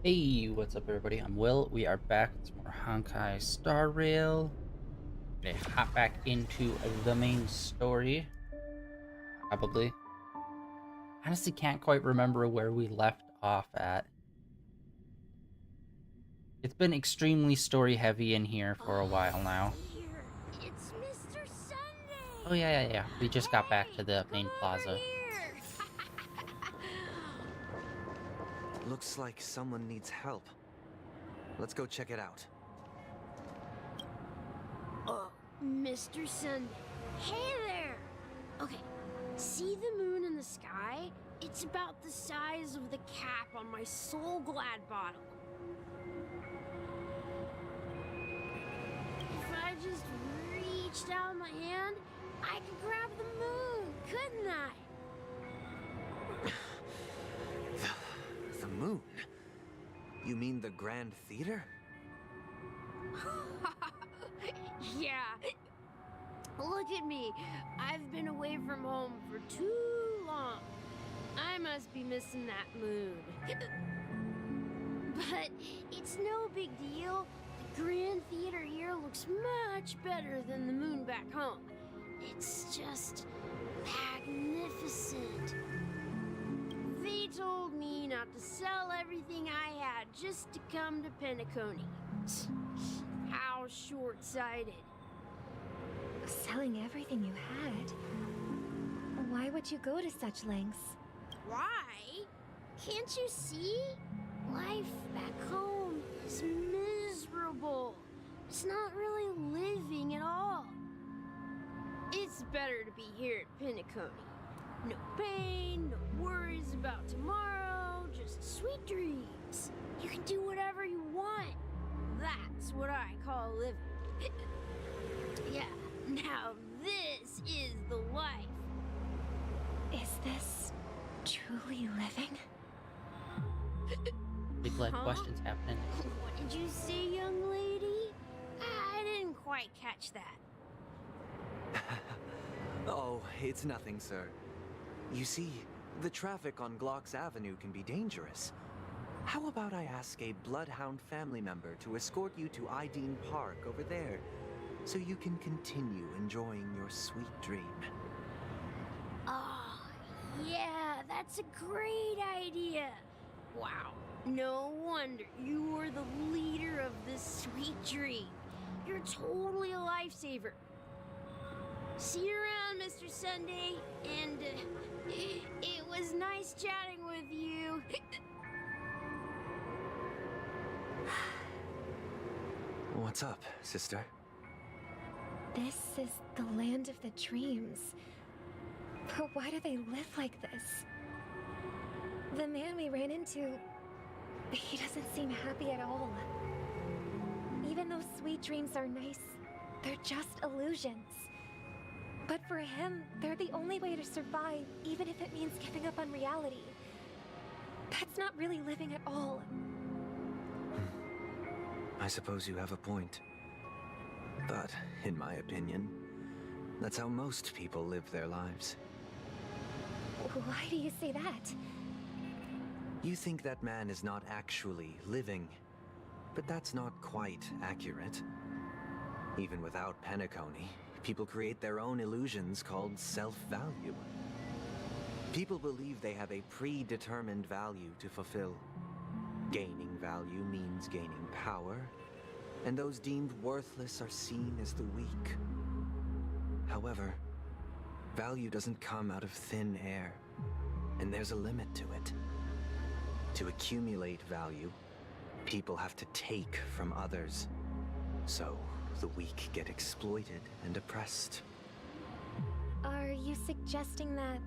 Hey, what's up, everybody? I'm Will. We are back with some more Honkai Star Rail. Gonna hop back into the main story. Probably. Honestly, can't quite remember where we left off at. It's been extremely story heavy in here for a while now. Here, it's Mr. Oh, Sunday. yeah. We just got back to Hey, the come main over plaza. here. Looks like someone needs help. Let's go check it out. Oh, Mr. Sunday. Hey there. Okay, see the moon in the sky? It's about the size of the cap on my Soul Glad bottle. If I just reached out my hand, I could grab the moon, couldn't I? The moon? You mean the Grand Theater? Yeah. Look at me. I've been away from home for too long. I must be missing that moon. But it's no big deal. The Grand Theater here looks much better than the moon back home. It's just magnificent. They told me not to sell everything I had just to come to Penacony. How short-sighted. Selling everything you had? Why would you go to such lengths? Why? Can't you see? Life back home is miserable. It's not really living at all. It's better to be here at Penacony. No pain, no worries about tomorrow, just sweet dreams. You can do whatever you want. That's what I call living. Yeah, now this is the life. Is this truly living? Big life Huh? questions happening. What did you say, young lady? I didn't quite catch that. Oh, it's nothing, sir. You see, the traffic on Glock's Avenue can be dangerous. How about I ask a Bloodhound family member to escort you to Ideen Park over there, so you can continue enjoying your sweet dream? Oh, yeah, that's a great idea. Wow, no wonder you were the leader of this sweet dream. You're totally a lifesaver. See you around, Mr. Sunday, and it was nice chatting with you. What's up, sister? This is the land of the dreams. But why do they live like this? The man we ran into, he doesn't seem happy at all. Even though sweet dreams are nice, they're just illusions. But for him, they're the only way to survive, even if it means giving up on reality. That's not really living at all. I suppose you have a point. But, in my opinion, that's how most people live their lives. Why do you say that? You think that man is not actually living, but that's not quite accurate. Even without Penacony, people create their own illusions called self-value. People believe they have a predetermined value to fulfill. Gaining value means gaining power, and those deemed worthless are seen as the weak. However, value doesn't come out of thin air, and there's a limit to it. To accumulate value, people have to take from others. So, the weak get exploited and oppressed. Are you suggesting that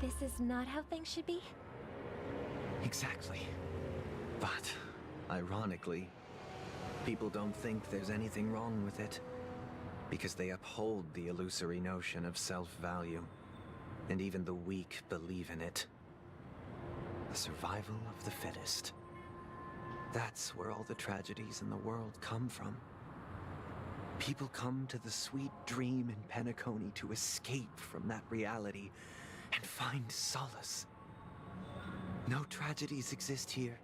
this is not how things should be? Exactly. But, ironically, people don't think there's anything wrong with it, because they uphold the illusory notion of self-value, and even the weak believe in it. The survival of the fittest. That's where all the tragedies in the world come from. People come to the sweet dream in Penacony to escape from that reality and find solace. No tragedies exist here.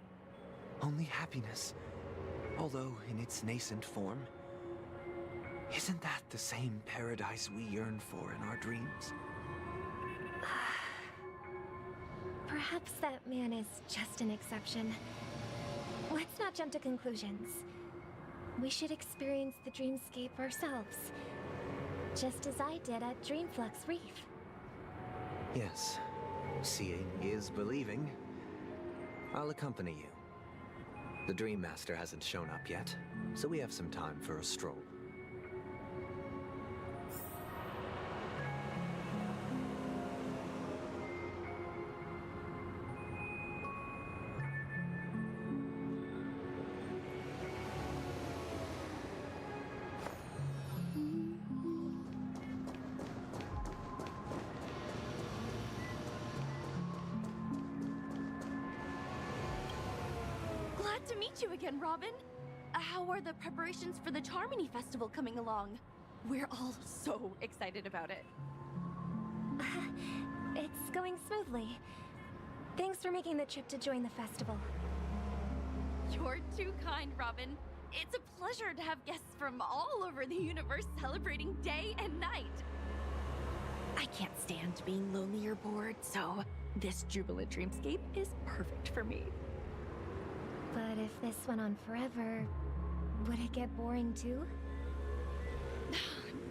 only happiness. Although in its nascent form. Isn't that the same paradise we yearn for in our dreams? Perhaps that man is just an exception. Let's not jump to conclusions. We should experience the dreamscape ourselves. Just as I did at Dreamflux Reef. Yes. Seeing is believing. I'll accompany you. The Dream Master hasn't shown up yet, so we have some time for a stroll. Glad to meet you again, Robin. How are the preparations for the Charmony Festival coming along? We're all so excited about it. It's going smoothly. Thanks for making the trip to join the festival. You're too kind, Robin. It's a pleasure to have guests from all over the universe celebrating day and night. I can't stand being lonely or bored, so this jubilant dreamscape is perfect for me. But if this went on forever, would it get boring too?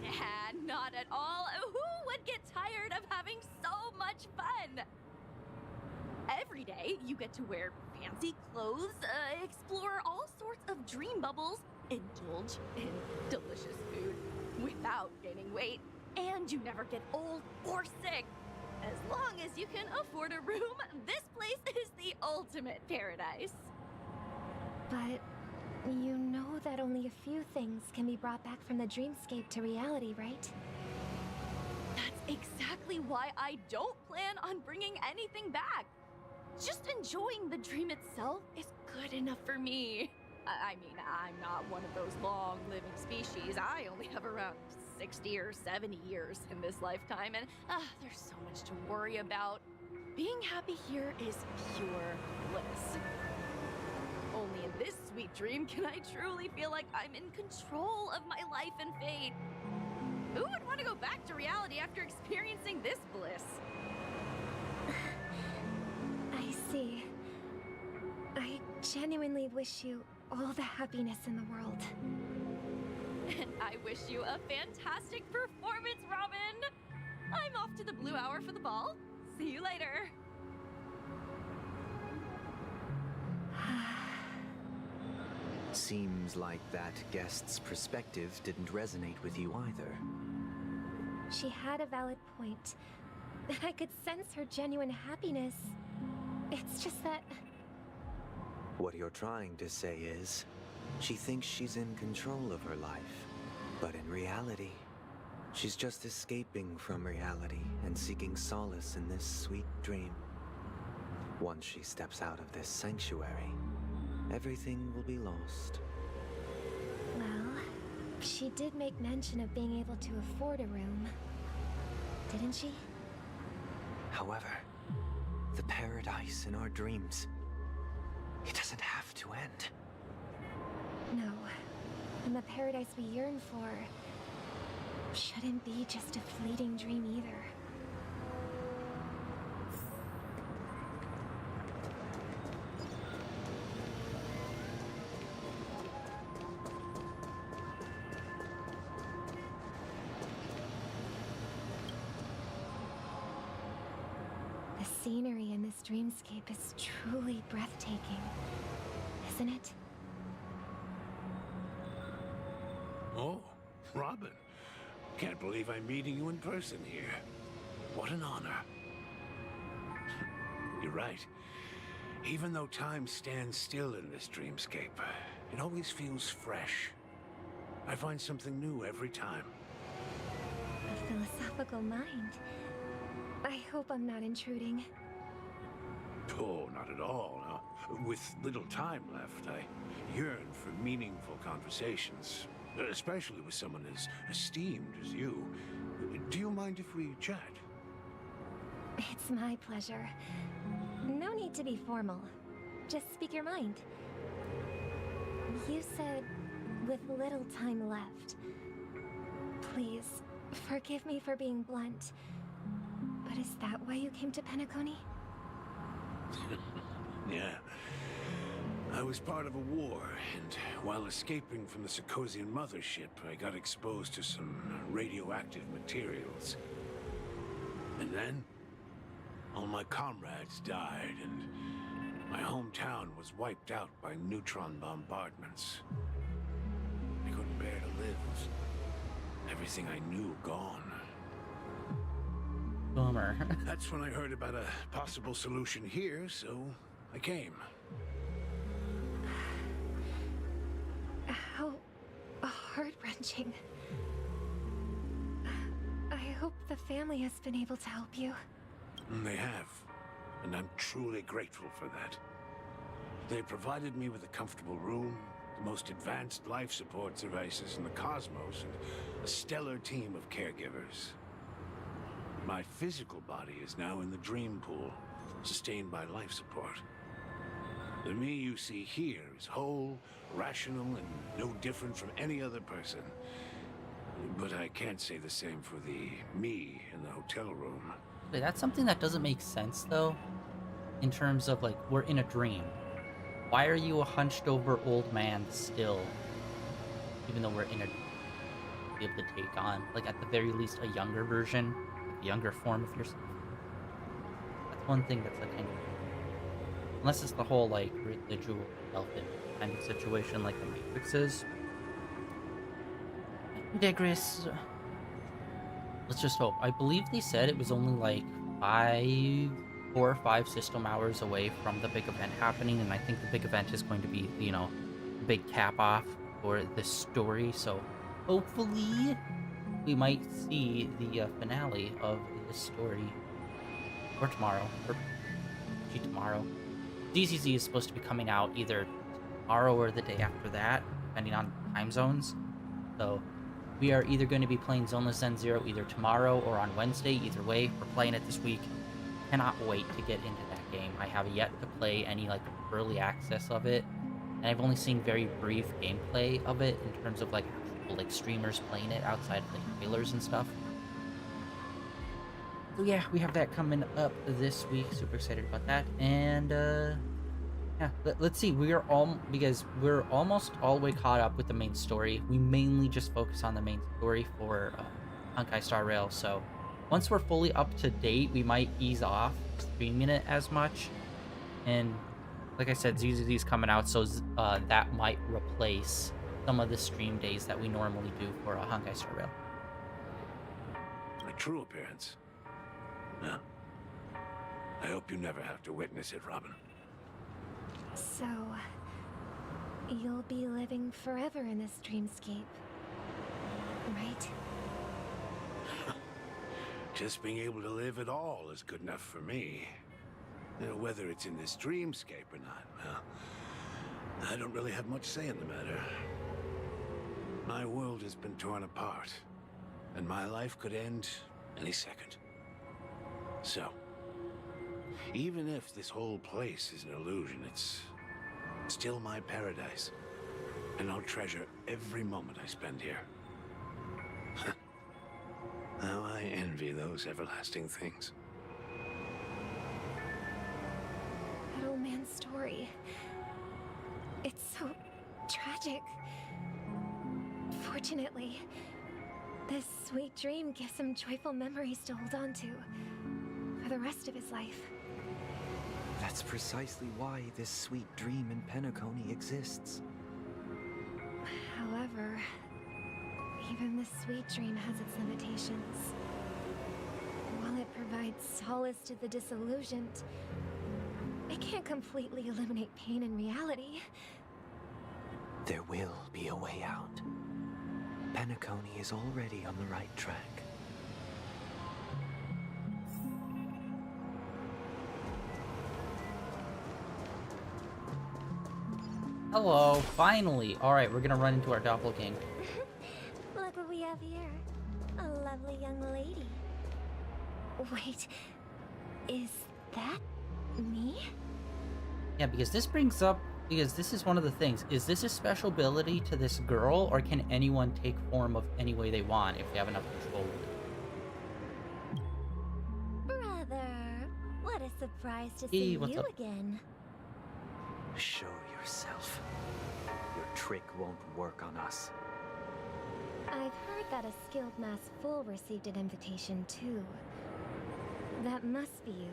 Nah, not at all. Who would get tired of having so much fun? Every day, you get to wear fancy clothes, explore all sorts of dream bubbles, indulge in delicious food without gaining weight, and you never get old or sick. As long as you can afford a room, this place is the ultimate paradise. But you know that only a few things can be brought back from the dreamscape to reality, right? That's exactly why I don't plan on bringing anything back. Just enjoying the dream itself is good enough for me. I mean, I'm not one of those long-living species. I only have around 60 or 70 years in this lifetime, and there's so much to worry about. Being happy here is pure bliss. Only in this sweet dream can I truly feel like I'm in control of my life and fate. Who would want to go back to reality after experiencing this bliss? I see. I genuinely wish you all the happiness in the world. And I wish you a fantastic performance, Robin! I'm off to the Blue Hour for the ball. See you later. Seems like that guest's perspective didn't resonate with you either. She had a valid point. I could sense her genuine happiness. It's just that... What you're trying to say is, she thinks she's in control of her life. But in reality, she's just escaping from reality and seeking solace in this sweet dream. Once she steps out of this sanctuary, everything will be lost. Well, she did make mention of being able to afford a room. Didn't she? However, the paradise in our dreams, it doesn't have to end. No. And the paradise we yearn for shouldn't be just a fleeting dream either. The scenery in this dreamscape is truly breathtaking, isn't it? Oh, Robin. Can't believe I'm meeting you in person here. What an honor. You're right. Even though time stands still in this dreamscape, it always feels fresh. I find something new every time. A philosophical mind. I hope I'm not intruding. Oh, not at all. No. With little time left, I yearn for meaningful conversations, especially with someone as esteemed as you. Do you mind if we chat? It's my pleasure. No need to be formal. Just speak your mind. You said with little time left. Please, forgive me for being blunt. But is that why you came to Penacony? Yeah. I was part of a war, and while escaping from the Sarkosian mothership, I got exposed to some radioactive materials. And then, all my comrades died, and my hometown was wiped out by neutron bombardments. I couldn't bear to live. Everything I knew gone. Bummer. That's when I heard about a possible solution here, so I came. How heart-wrenching. I hope the family has been able to help you. They have, and I'm truly grateful for that. They provided me with a comfortable room, the most advanced life support devices in the cosmos, and a stellar team of caregivers. My physical body is now in the dream pool, sustained by life support. The me you see here is whole, rational, and no different from any other person. But I can't say the same for the me in the hotel room. Wait, that's something that doesn't make sense, though, in terms of, like, we're in a dream. Why are you a hunched-over old man still, even though we're in a be able to take on, like, at the very least, a younger version, a younger form of yourself? That's one thing that's, like, kind of... Unless it's the whole, like, the jewel elfin kind of situation like the Matrix is. We digress. Let's just hope. I believe they said it was only like 4 or 5 system hours away from the big event happening, and I think the big event is going to be, you know, the big cap off for this story. So hopefully we might see the finale of this story, or tomorrow, or tomorrow. DCZ is supposed to be coming out either tomorrow or the day after that, depending on time zones. So we are either going to be playing Zoneless End Zero either tomorrow or on Wednesday. Either way, we're playing it this week. Cannot wait to get into that game. I have yet to play any like early access of it, and I've only seen very brief gameplay of it in terms of like actual like streamers playing it outside of like trailers and stuff. So yeah, we have that coming up this week. Super excited about that. And yeah, let's see. Because we're almost all the way caught up with the main story. We mainly just focus on the main story for Honkai Star Rail. So once we're fully up to date, we might ease off streaming it as much. And like I said, ZZZ's coming out, so that might replace some of the stream days that we normally do for Honkai Star Rail. A true appearance. Yeah. I hope you never have to witness it, Robin. So, you'll be living forever in this dreamscape, right? Just being able to live at all is good enough for me. You know, whether it's in this dreamscape or not, well, I don't really have much say in the matter. My world has been torn apart, and my life could end any second. So, even if this whole place is an illusion, it's still my paradise, and I'll treasure every moment I spend here. How I envy those everlasting things. That old man's story. It's so tragic. Fortunately, this sweet dream gives him joyful memories to hold on to for the rest of his life. That's precisely why this sweet dream in Penacony exists. However, even this sweet dream has its limitations. While it provides solace to the disillusioned, it can't completely eliminate pain in reality. There will be a way out. Penacony is already on the right track. Hello, finally! Alright, we're gonna run into our doppelganger. Look what we have here. A lovely young lady. Wait, is that me? Yeah, because this brings up Because this is one of the things. Is this a special ability to this girl, or can anyone take form of any way they want if they have enough control? Brother, what a surprise to Hey, see what's you up? again. Show yourself. Your trick won't work on us. I've heard that a skilled mass fool received an invitation too. That must be you,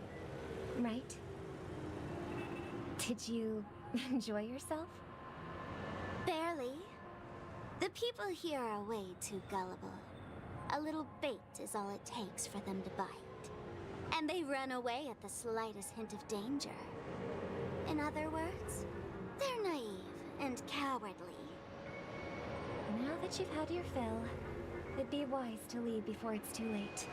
right? Did you enjoy yourself? Barely. The people here are way too gullible. A little bait is all it takes for them to bite. And they run away at the slightest hint of danger. In other words, they're naive and cowardly. Now that you've had your fill, it'd be wise to leave before it's too late.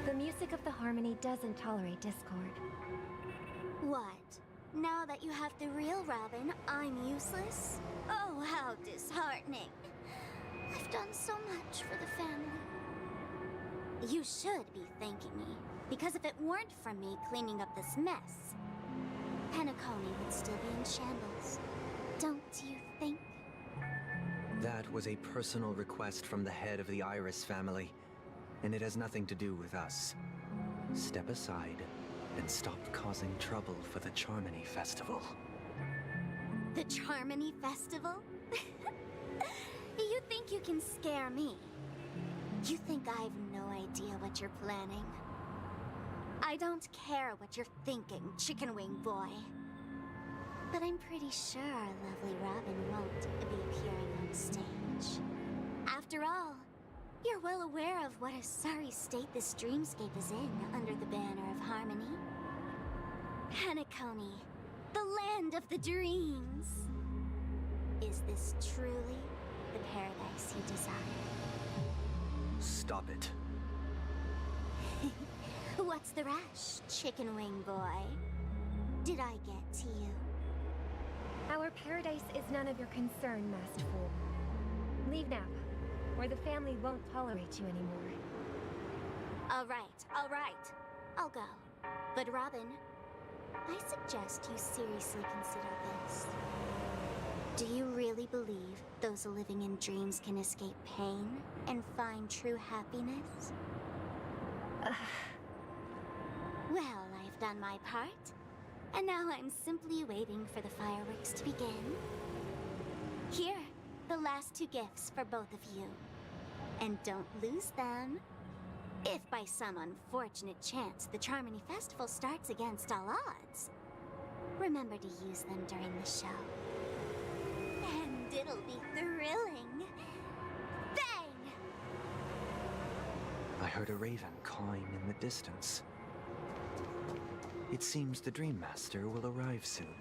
The music of the harmony doesn't tolerate discord. What? Now that you have the real Robin, I'm useless? Oh, how disheartening. I've done so much for the family. You should be thanking me, because if it weren't for me cleaning up this mess, Penacony would still be in shambles. Don't you think? That was a personal request from the head of the Iris family, and it has nothing to do with us. Step aside and stop causing trouble for the Charmony Festival. The Charmony Festival? You think you can scare me? You think I have no idea what you're planning? I don't care what you're thinking, chicken wing boy. But I'm pretty sure our lovely Robin won't be appearing on stage. After all, you're well aware of what a sorry state this dreamscape is in under the banner of harmony. Penacony, the land of the dreams. Is this truly the paradise you desire? Stop it. What's the rush, chicken wing boy? Did I get to you? Our paradise is none of your concern, masked fool. Leave now, or the family won't tolerate you anymore. All right. I'll go. But Robin, I suggest you seriously consider this. Do you really believe those living in dreams can escape pain and find true happiness? Well, I've done my part, and now I'm simply waiting for the fireworks to begin. Here, the last two gifts for both of you. And don't lose them. If by some unfortunate chance the Charmony Festival starts against all odds, remember to use them during the show. And it'll be thrilling. Bang! I heard a raven cawing in the distance. It seems the Dream Master will arrive soon.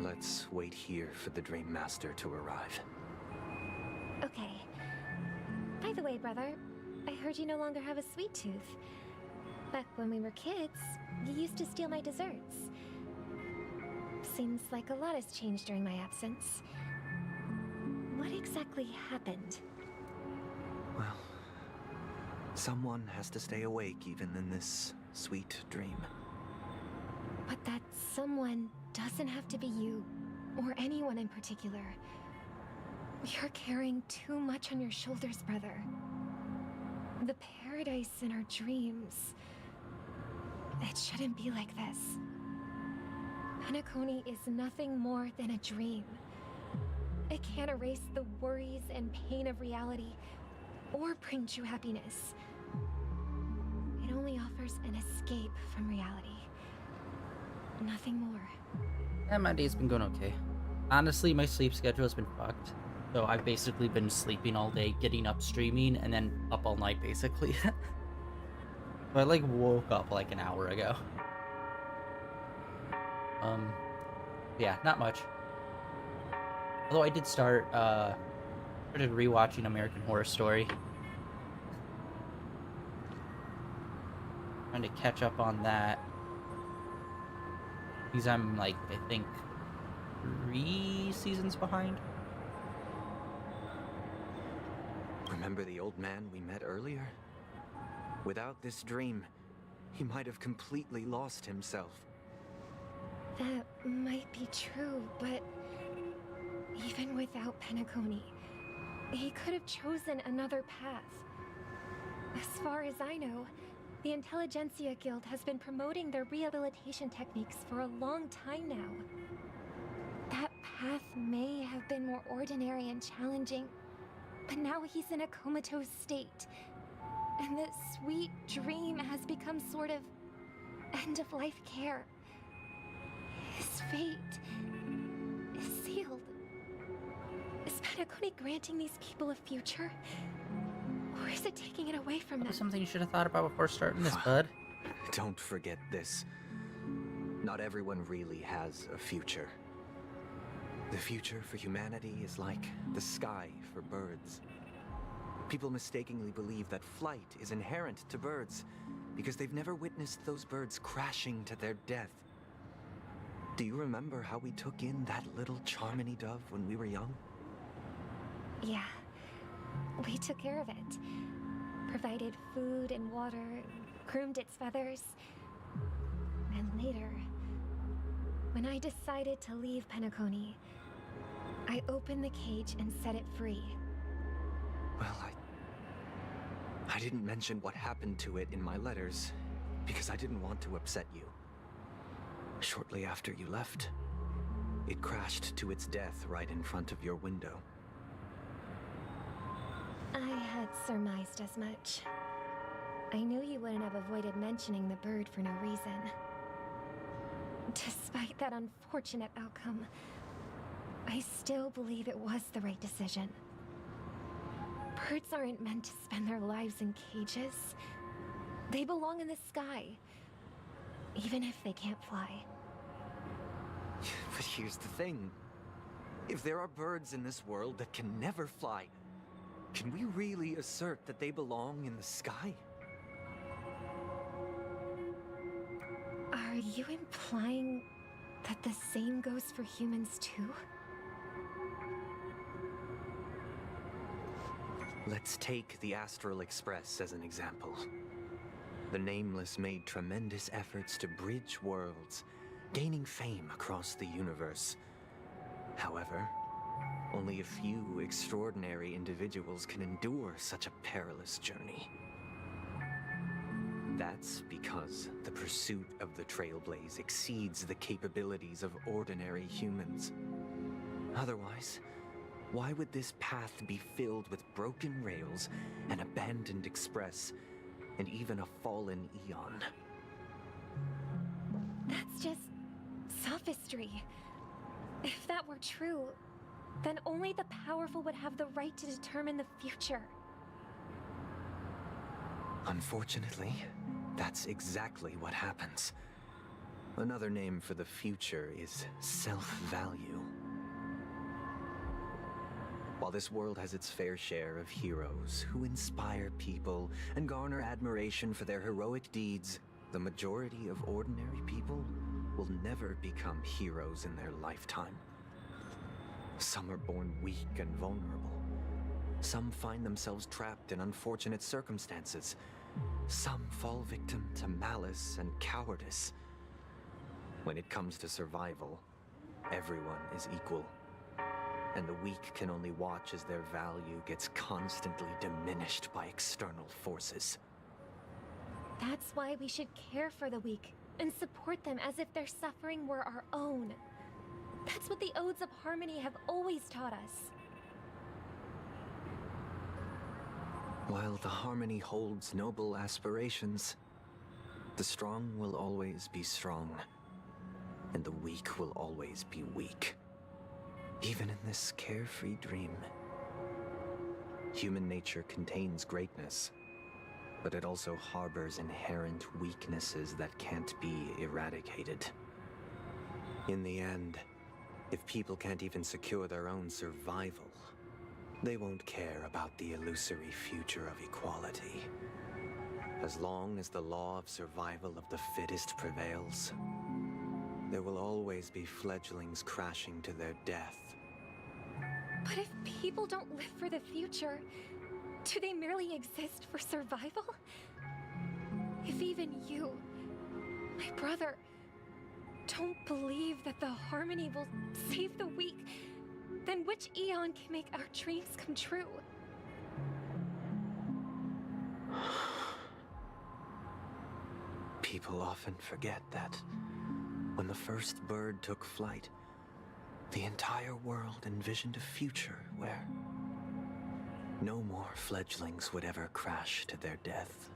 Let's wait here for the Dream Master to arrive. Okay. By the way, brother, I heard you no longer have a sweet tooth. Back when we were kids, you used to steal my desserts. Seems like a lot has changed during my absence. What exactly happened? Well, someone has to stay awake even in this sweet dream. But that someone doesn't have to be you, or anyone in particular. You're carrying too much on your shoulders, brother. The paradise in our dreams. It shouldn't be like this. Penacony is nothing more than a dream. It can't erase the worries and pain of reality, or bring true happiness. It only offers an escape from reality. Nothing more. Yeah, my day's been going okay. Honestly, my sleep schedule has been fucked. So I've basically been sleeping all day, getting up streaming, and then up all night, basically. So I, like, woke up, like, an hour ago. Yeah, not much. Although I did started rewatching American Horror Story. Trying to catch up on that. Because I'm, like, I think 3 seasons behind. Remember the old man we met earlier? Without this dream, he might have completely lost himself. That might be true, but even without Penacony, he could have chosen another path. As far as I know, the Intelligentsia Guild has been promoting their rehabilitation techniques for a long time now. That path may have been more ordinary and challenging, but now he's in a comatose state. And the sweet dream has become sort of end-of-life care. His fate is sealed. Is Penacony granting these people a future? Or is it taking it away from them? That's something you should have thought about before starting this, bud. Don't forget this. Not everyone really has a future. The future for humanity is like the sky for birds. People mistakenly believe that flight is inherent to birds because they've never witnessed those birds crashing to their death. Do you remember how we took in that little Charmony dove when we were young? Yeah. We took care of it. Provided food and water, groomed its feathers. And later, when I decided to leave Penacony, I opened the cage and set it free. Well, I didn't mention what happened to it in my letters because I didn't want to upset you. Shortly after you left, it crashed to its death right in front of your window. I had surmised as much. I knew you wouldn't have avoided mentioning the bird for no reason. Despite that unfortunate outcome, I still believe it was the right decision. Birds aren't meant to spend their lives in cages. They belong in the sky, even if they can't fly. But here's the thing. If there are birds in this world that can never fly, can we really assert that they belong in the sky? Are you implying that the same goes for humans too? Let's take the Astral Express as an example. The Nameless made tremendous efforts to bridge worlds, gaining fame across the universe. However, only a few extraordinary individuals can endure such a perilous journey. That's because the pursuit of the Trailblaze exceeds the capabilities of ordinary humans. Otherwise, why would this path be filled with broken rails, an abandoned express, and even a fallen Eon? That's just sophistry. If that were true, then only the powerful would have the right to determine the future. Unfortunately, that's exactly what happens. Another name for the future is self-value. While this world has its fair share of heroes who inspire people and garner admiration for their heroic deeds, the majority of ordinary people will never become heroes in their lifetime. Some are born weak and vulnerable. Some find themselves trapped in unfortunate circumstances. Some fall victim to malice and cowardice. When it comes to survival, everyone is equal. And the weak can only watch as their value gets constantly diminished by external forces. That's why we should care for the weak and support them as if their suffering were our own. That's what the Odes of Harmony have always taught us. While the Harmony holds noble aspirations, the strong will always be strong, and the weak will always be weak. Even in this carefree dream, human nature contains greatness, but it also harbors inherent weaknesses that can't be eradicated. In the end, if people can't even secure their own survival, they won't care about the illusory future of equality. As long as the law of survival of the fittest prevails, there will always be fledglings crashing to their death. But if people don't live for the future, do they merely exist for survival? even you, my brother, don't believe that the harmony will save the weak, then which eon can make our dreams come true? People often forget that when the first bird took flight, the entire world envisioned a future where no more fledglings would ever crash to their death.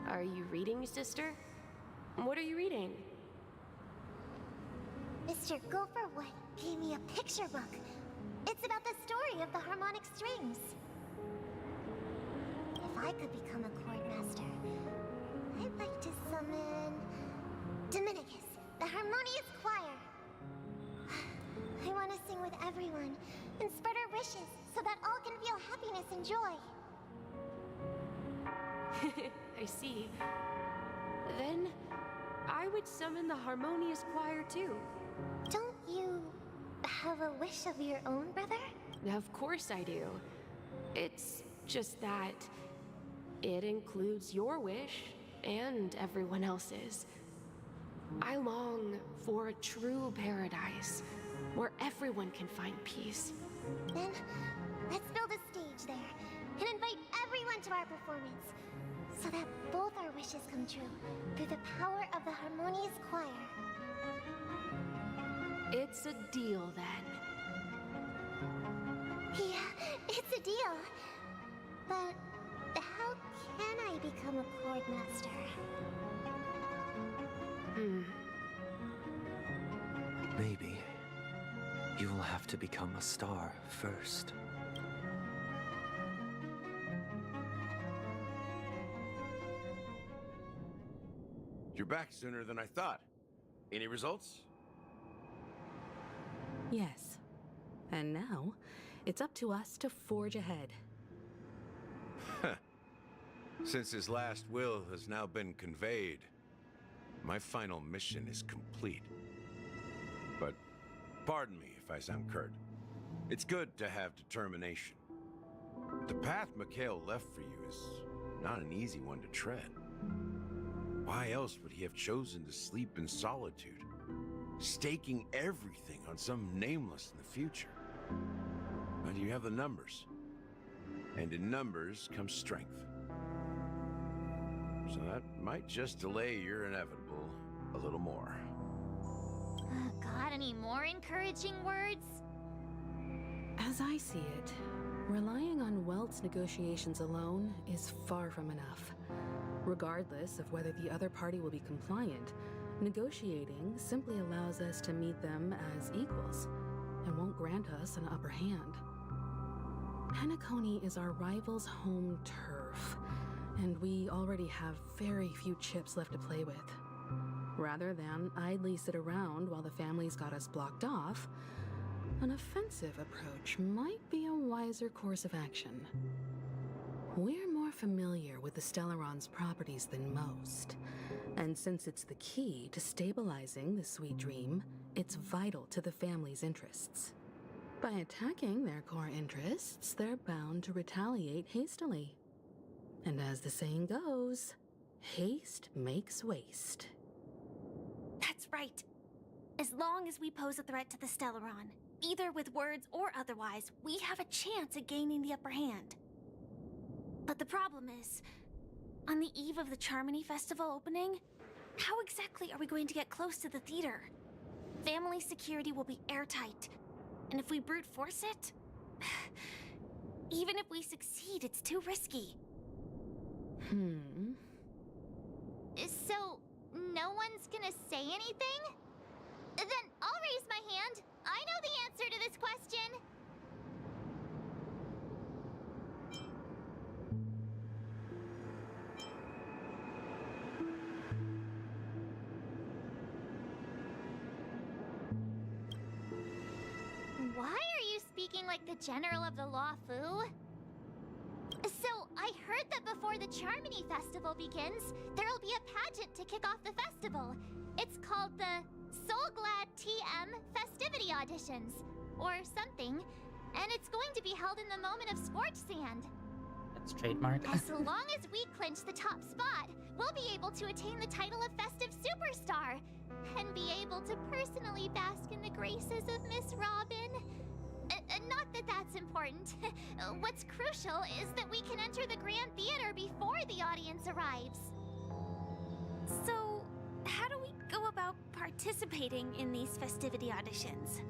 Are you reading, sister? What are you reading? Mr. Gopherwood gave me a picture book. It's about the story of the harmonic strings. If I could become a chord master, I'd like to summon Dominicus, the harmonious choir. I want to sing with everyone and spread our wishes so that all can feel happiness and joy. I see. Then I would summon the harmonious choir too. Don't you have a wish of your own, brother? Of course I do. It's just that it includes your wish and everyone else's. I long for a true paradise where everyone can find peace. Then, let's build a stage there and invite everyone to our performance so that both our wishes come true through the power of the harmonious choir. It's a deal then. Yeah, it's a deal. But how can I become a chord master? Maybe you will have to become a star first. You're back sooner than I thought. Any results? Yes. And now, it's up to us to forge ahead. Since his last will has now been conveyed, my final mission is complete. But pardon me if I sound curt. It's good to have determination. The path Mikhail left for you is not an easy one to tread. Why else would he have chosen to sleep in solitude, staking everything on some nameless in the future? But you have the numbers, and in numbers comes strength. So that might just delay your inevitable a little more. Got any more encouraging words? As I see it, relying on Welt's negotiations alone is far from enough. Regardless of whether the other party will be compliant, negotiating simply allows us to meet them as equals and won't grant us an upper hand. Penacony is our rival's home turf, and we already have very few chips left to play with. Rather than idly sit around while the family's got us blocked off, an offensive approach might be a wiser course of action. We're more familiar with the Stellaron's properties than most, and since it's the key to stabilizing the sweet dream, it's vital to the family's interests. By attacking their core interests, they're bound to retaliate hastily. And as the saying goes, haste makes waste. That's right. As long as we pose a threat to the Stellaron, either with words or otherwise, we have a chance at gaining the upper hand. But the problem is, on the eve of the Charmony Festival opening, how exactly are we going to get close to the theater? Family security will be airtight, and if we brute force it, even if we succeed, it's too risky. So, no one's gonna say anything? Then I'll raise my hand. I know the answer to this question. Why are you speaking like the General of the Law Fu? So, I heard that before the Charmony Festival begins, there'll be a pageant to kick off the festival. It's called the Soulglad TM Festivity Auditions, or something, and it's going to be held in the moment of scorched sand. That's trademark. As long as we clinch the top spot, we'll be able to attain the title of Festive Superstar and be able to personally bask in the graces of Miss Robin. Not that that's important. What's crucial is that we can enter the Grand Theater before the audience arrives. So, how do we go about participating in these festivity auditions?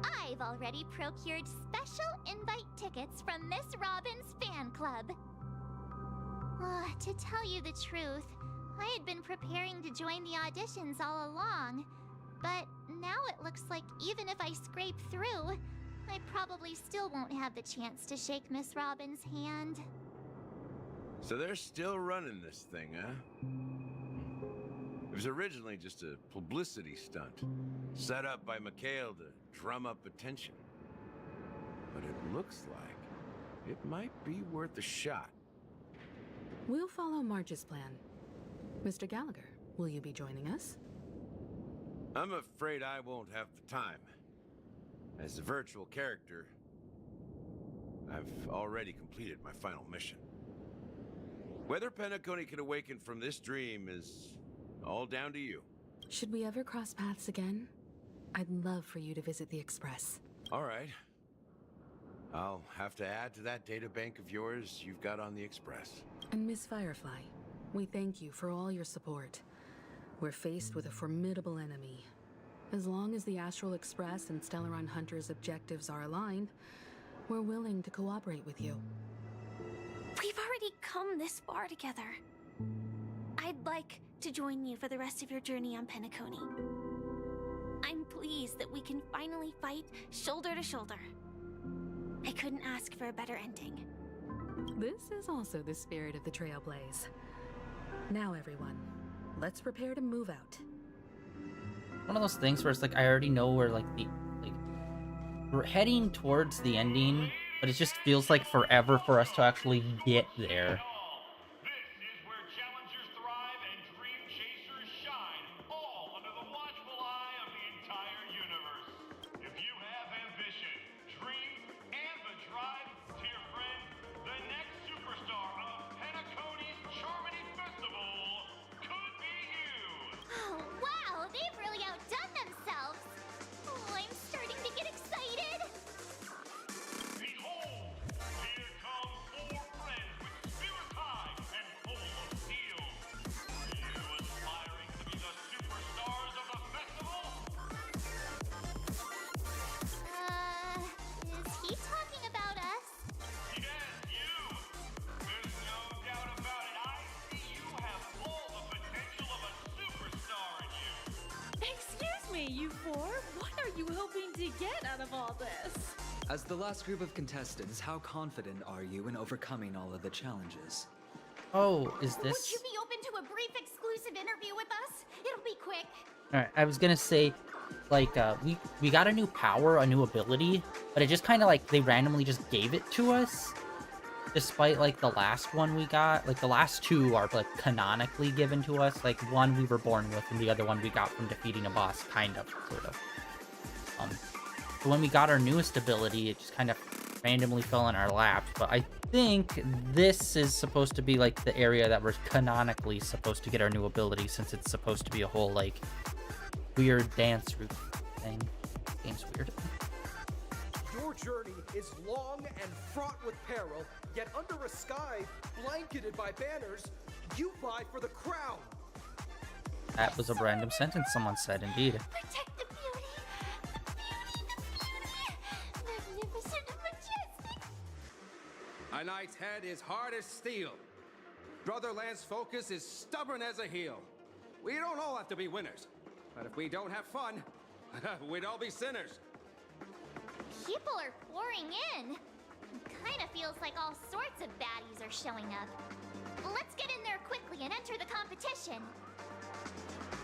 I've already procured special invite tickets from Miss Robin's fan club. To tell you the truth, I had been preparing to join the auditions all along. But now it looks like even if I scrape through, I probably still won't have the chance to shake Miss Robin's hand. So they're still running this thing, huh? It was originally just a publicity stunt, set up by Mikhail to drum up attention. But it looks like it might be worth a shot. We'll follow March's plan. Mr. Gallagher, will you be joining us? I'm afraid I won't have the time. As a virtual character, I've already completed my final mission. Whether Penacony can awaken from this dream is all down to you. Should we ever cross paths again? I'd love for you to visit the Express. All right. I'll have to add to that data bank of yours you've got on the Express. And Miss Firefly, we thank you for all your support. We're faced with a formidable enemy. As long as the Astral Express and Stellaron Hunter's objectives are aligned, we're willing to cooperate with you. We've already come this far together. I'd like to join you for the rest of your journey on Penacony. I'm pleased that we can finally fight shoulder to shoulder. I couldn't ask for a better ending. This is also the spirit of the Trailblaze. Now everyone, let's prepare to move out. One of those things where it's like I already know where we're heading towards the ending, but it just feels like forever for us to actually get there. This is where challengers thrive and dream chasers shine, all under the watchful eye of the entire universe. If you have ambition, dream, and the drive, dear friend, the next superstar of Penacony's Charmony Festival could be you. Oh, wow, they've really outdone themselves. Oh, I'm starting to get excited. Behold, here come 4 friends with spirits high and full of steel. You aspiring to be the superstars of the festival? Is he talking about us? Yes, you. There's no doubt about it. I see you have all the potential of a superstar in you. Excuse me, you 4. What are you hoping to get out of all this? As the last group of contestants, how confident are you in overcoming all of the challenges? Oh, is Would this... you be open to a brief exclusive interview with us? It'll be quick. Alright, I was gonna say, like, we got a new power, a new ability, but it just kind of like, they randomly just gave it to us. Despite, like, the last one we got. Like, the last 2 are, like, canonically given to us. Like, one we were born with, and the other one we got from defeating a boss, kind of, sort of. So when we got our newest ability, it just kind of randomly fell in our lap. But I think this is supposed to be, like, the area that we're canonically supposed to get our new ability, since it's supposed to be a whole, like, weird dance route thing. This game's weird. Your journey is long and fraught with peril, yet under a sky blanketed by banners, you vie for the crown. That was a random sentence someone said, indeed. Protect the beauty. The beauty. Magnificent and majestic. A knight's head is hard as steel. Brother Lance's focus is stubborn as a heel. We don't all have to be winners, but if we don't have fun, we'd all be sinners. People are pouring in. Kinda feels like all sorts of baddies are showing up. Let's get in there quickly and enter the competition.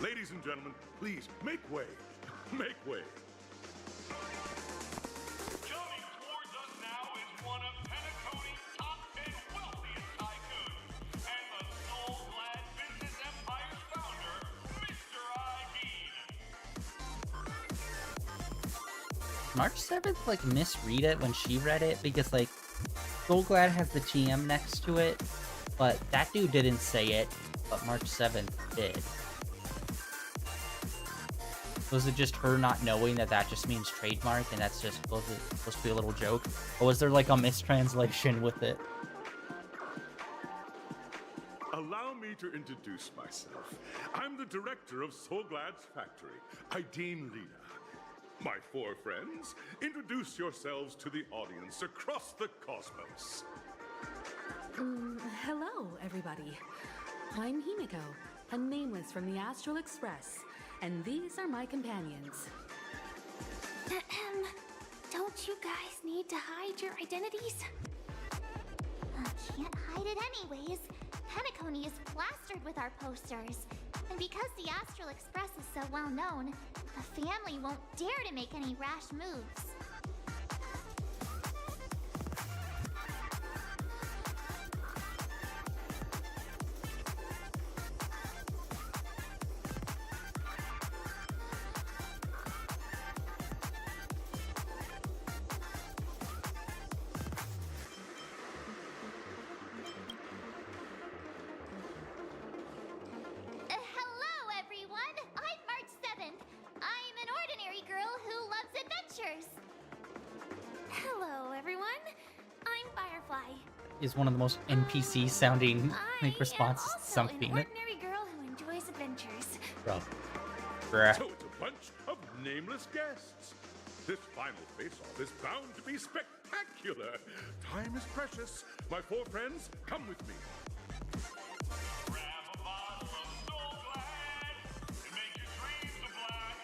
Ladies and gentlemen, please make way. Make way. Coming towards us now is one of Penacony's top 10 wealthiest tycoons and the soul-glad business empire's founder, Mr. Ideed. March 7th, like, misread it when she read it, because, like, So Glad has the TM next to it, but that dude didn't say it, but March 7th did. Was it just her not knowing that that just means trademark and that's just supposed to be a little joke? Or was there like a mistranslation with it? Allow me to introduce myself. I'm the director of Solglad's factory, Ideen Lena. My 4 friends, introduce yourselves to the audience across the cosmos. Hello, everybody. I'm Himiko, a nameless from the Astral Express, and these are my companions. Don't you guys need to hide your identities? Can't hide it anyways. Penacony is plastered with our posters. And because the Astral Express is so well known, the family won't dare to make any rash moves. Is one of the most NPC sounding like responses to something. An ordinary girl who enjoys adventures. Bro. So it's a bunch of nameless guests. This final face-off is bound to be spectacular. Time is precious. My 4 friends, come with me. Grab a bottle of Soul Glad and make your dreams a black.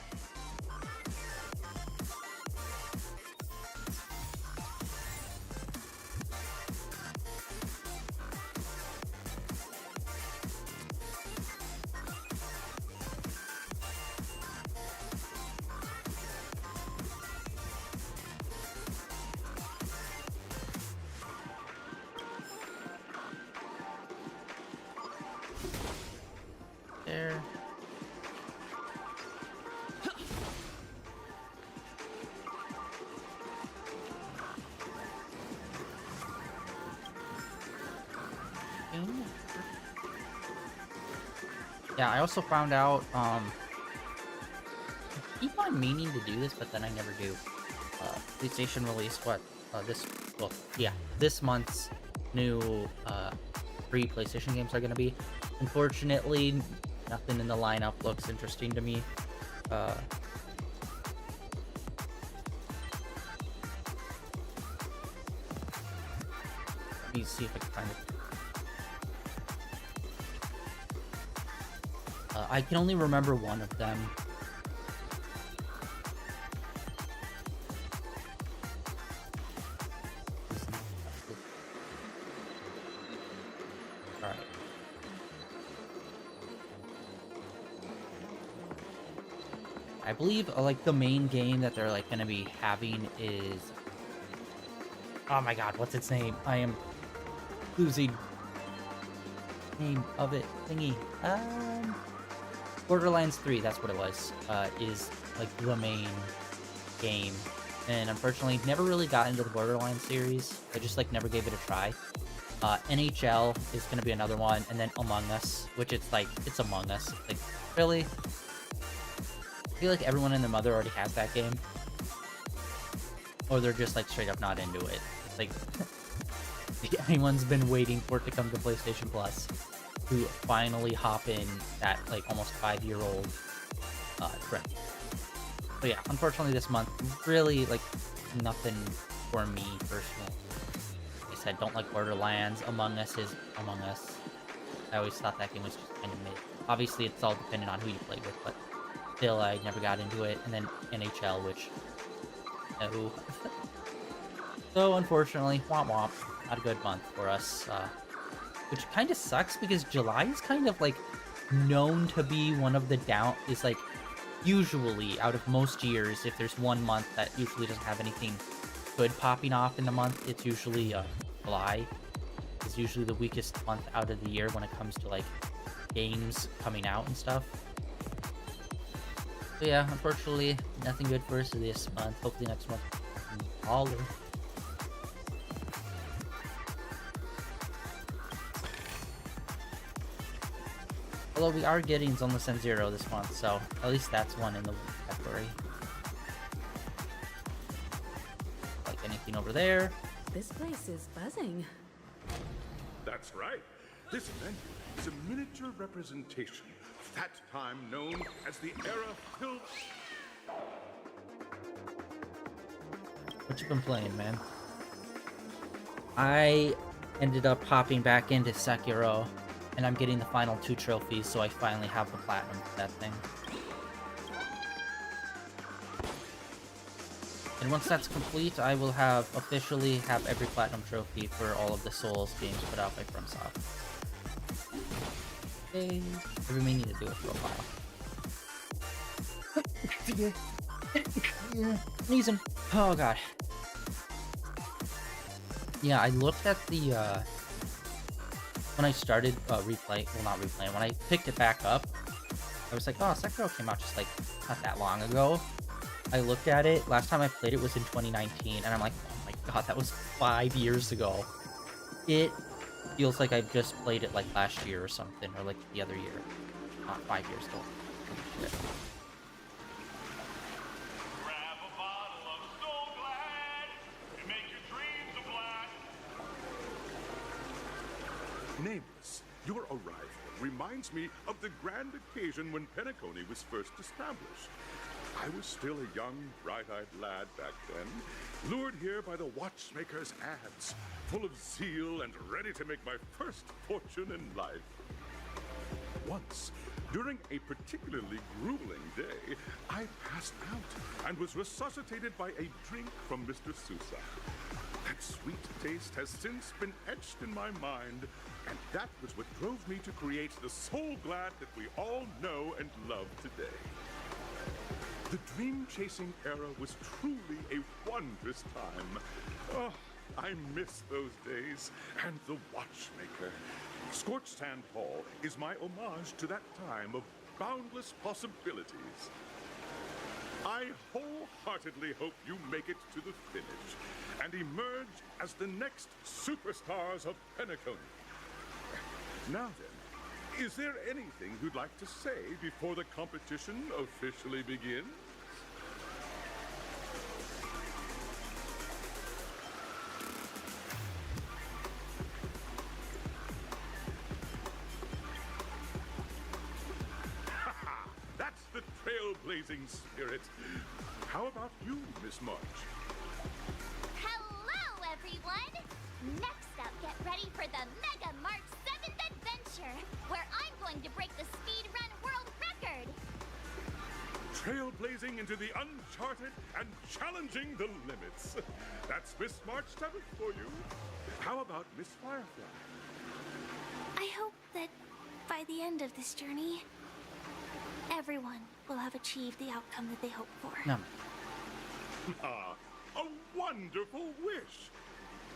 There. Yeah, I also found out, I keep on meaning to do this, but then I never do. PlayStation released this month's new, free PlayStation games are gonna be. Unfortunately, nothing in the lineup looks interesting to me. Let me see if I can find it. I can only remember one of them. Alright. I believe like the main game that they're like gonna be having is, oh my god, what's its name? I am losing name of it thingy. Borderlands 3, that's what it was. Is like the main game, and unfortunately never really got into the Borderlands series. I just like never gave it a try. NHL is gonna be another one, and then Among Us, which it's like, it's Among Us. Like, really? I feel like everyone and their mother already has that game. Or they're just like straight up not into it. It's like, anyone's been waiting for it to come to PlayStation Plus to finally hop in that like almost 5-year-old trip. But yeah, unfortunately this month, really like nothing for me personally. Like I said, don't like Borderlands. Among Us is Among Us. I always thought that game was just kind of mid. Obviously it's all dependent on who you play with, but still I never got into it. And then NHL, which, no. So unfortunately, womp womp, not a good month for us. Which kind of sucks because July is kind of like known to be one of the is like usually out of most years, if there's one month that usually doesn't have anything good popping off in the month, it's usually July. It's usually the weakest month out of the year when it comes to like games coming out and stuff. So yeah, unfortunately, nothing good for us this month. Hopefully next month, all Although we are getting Zoneless and Zero this month, so at least that's one in the category. Like anything over there. This place is buzzing. That's right. This venue is a miniature representation of that time known as the era filled. What you been playing, man? I ended up hopping back into Sekiro, and I'm getting the final 2 trophies, so I finally have the platinum for that thing. And once that's complete, I will officially have every platinum trophy for all of the Souls games put out by FromSoft. Okay, I really need to do it for a while. Sneezing. Oh god. Yeah, I looked at the when I started not replaying, when I picked it back up, I was like, oh, Sekiro came out just like not that long ago. I looked at it, last time I played it was in 2019, and I'm like, oh my god, that was 5 years ago. It feels like I just played it like last year or something, or like the other year. Not 5 years ago. Holy shit. Grab a bottle of Soul Glad and make your dreams a blast. Nameless, your arrival reminds me of the grand occasion when Penacony was first established. I was still a young, bright-eyed lad back then, lured here by the watchmaker's ads, full of zeal and ready to make my first fortune in life. Once, during a particularly grueling day, I passed out and was resuscitated by a drink from Mr. Sousa. That sweet taste has since been etched in my mind, and that was what drove me to create the Soul Glad that we all know and love today. The dream-chasing era was truly a wondrous time. Oh, I miss those days, and the watchmaker. Scorched Sand Hall is my homage to that time of boundless possibilities. I wholeheartedly hope you make it to the finish and emerge as the next superstars of Penacony. Now then, is there anything you'd like to say before the competition officially begins? That's the trailblazing spirit. How about you, Miss March? Hello, everyone! Next up, get ready for the Mega March 7th Adventure, where I'm going to break the speedrun world record! Trailblazing into the uncharted and challenging the limits. That's Miss March 7th for you. How about Miss Firefly? I hope that by the end of this journey, everyone will have achieved the outcome that they hope for. No. Ah, a wonderful wish.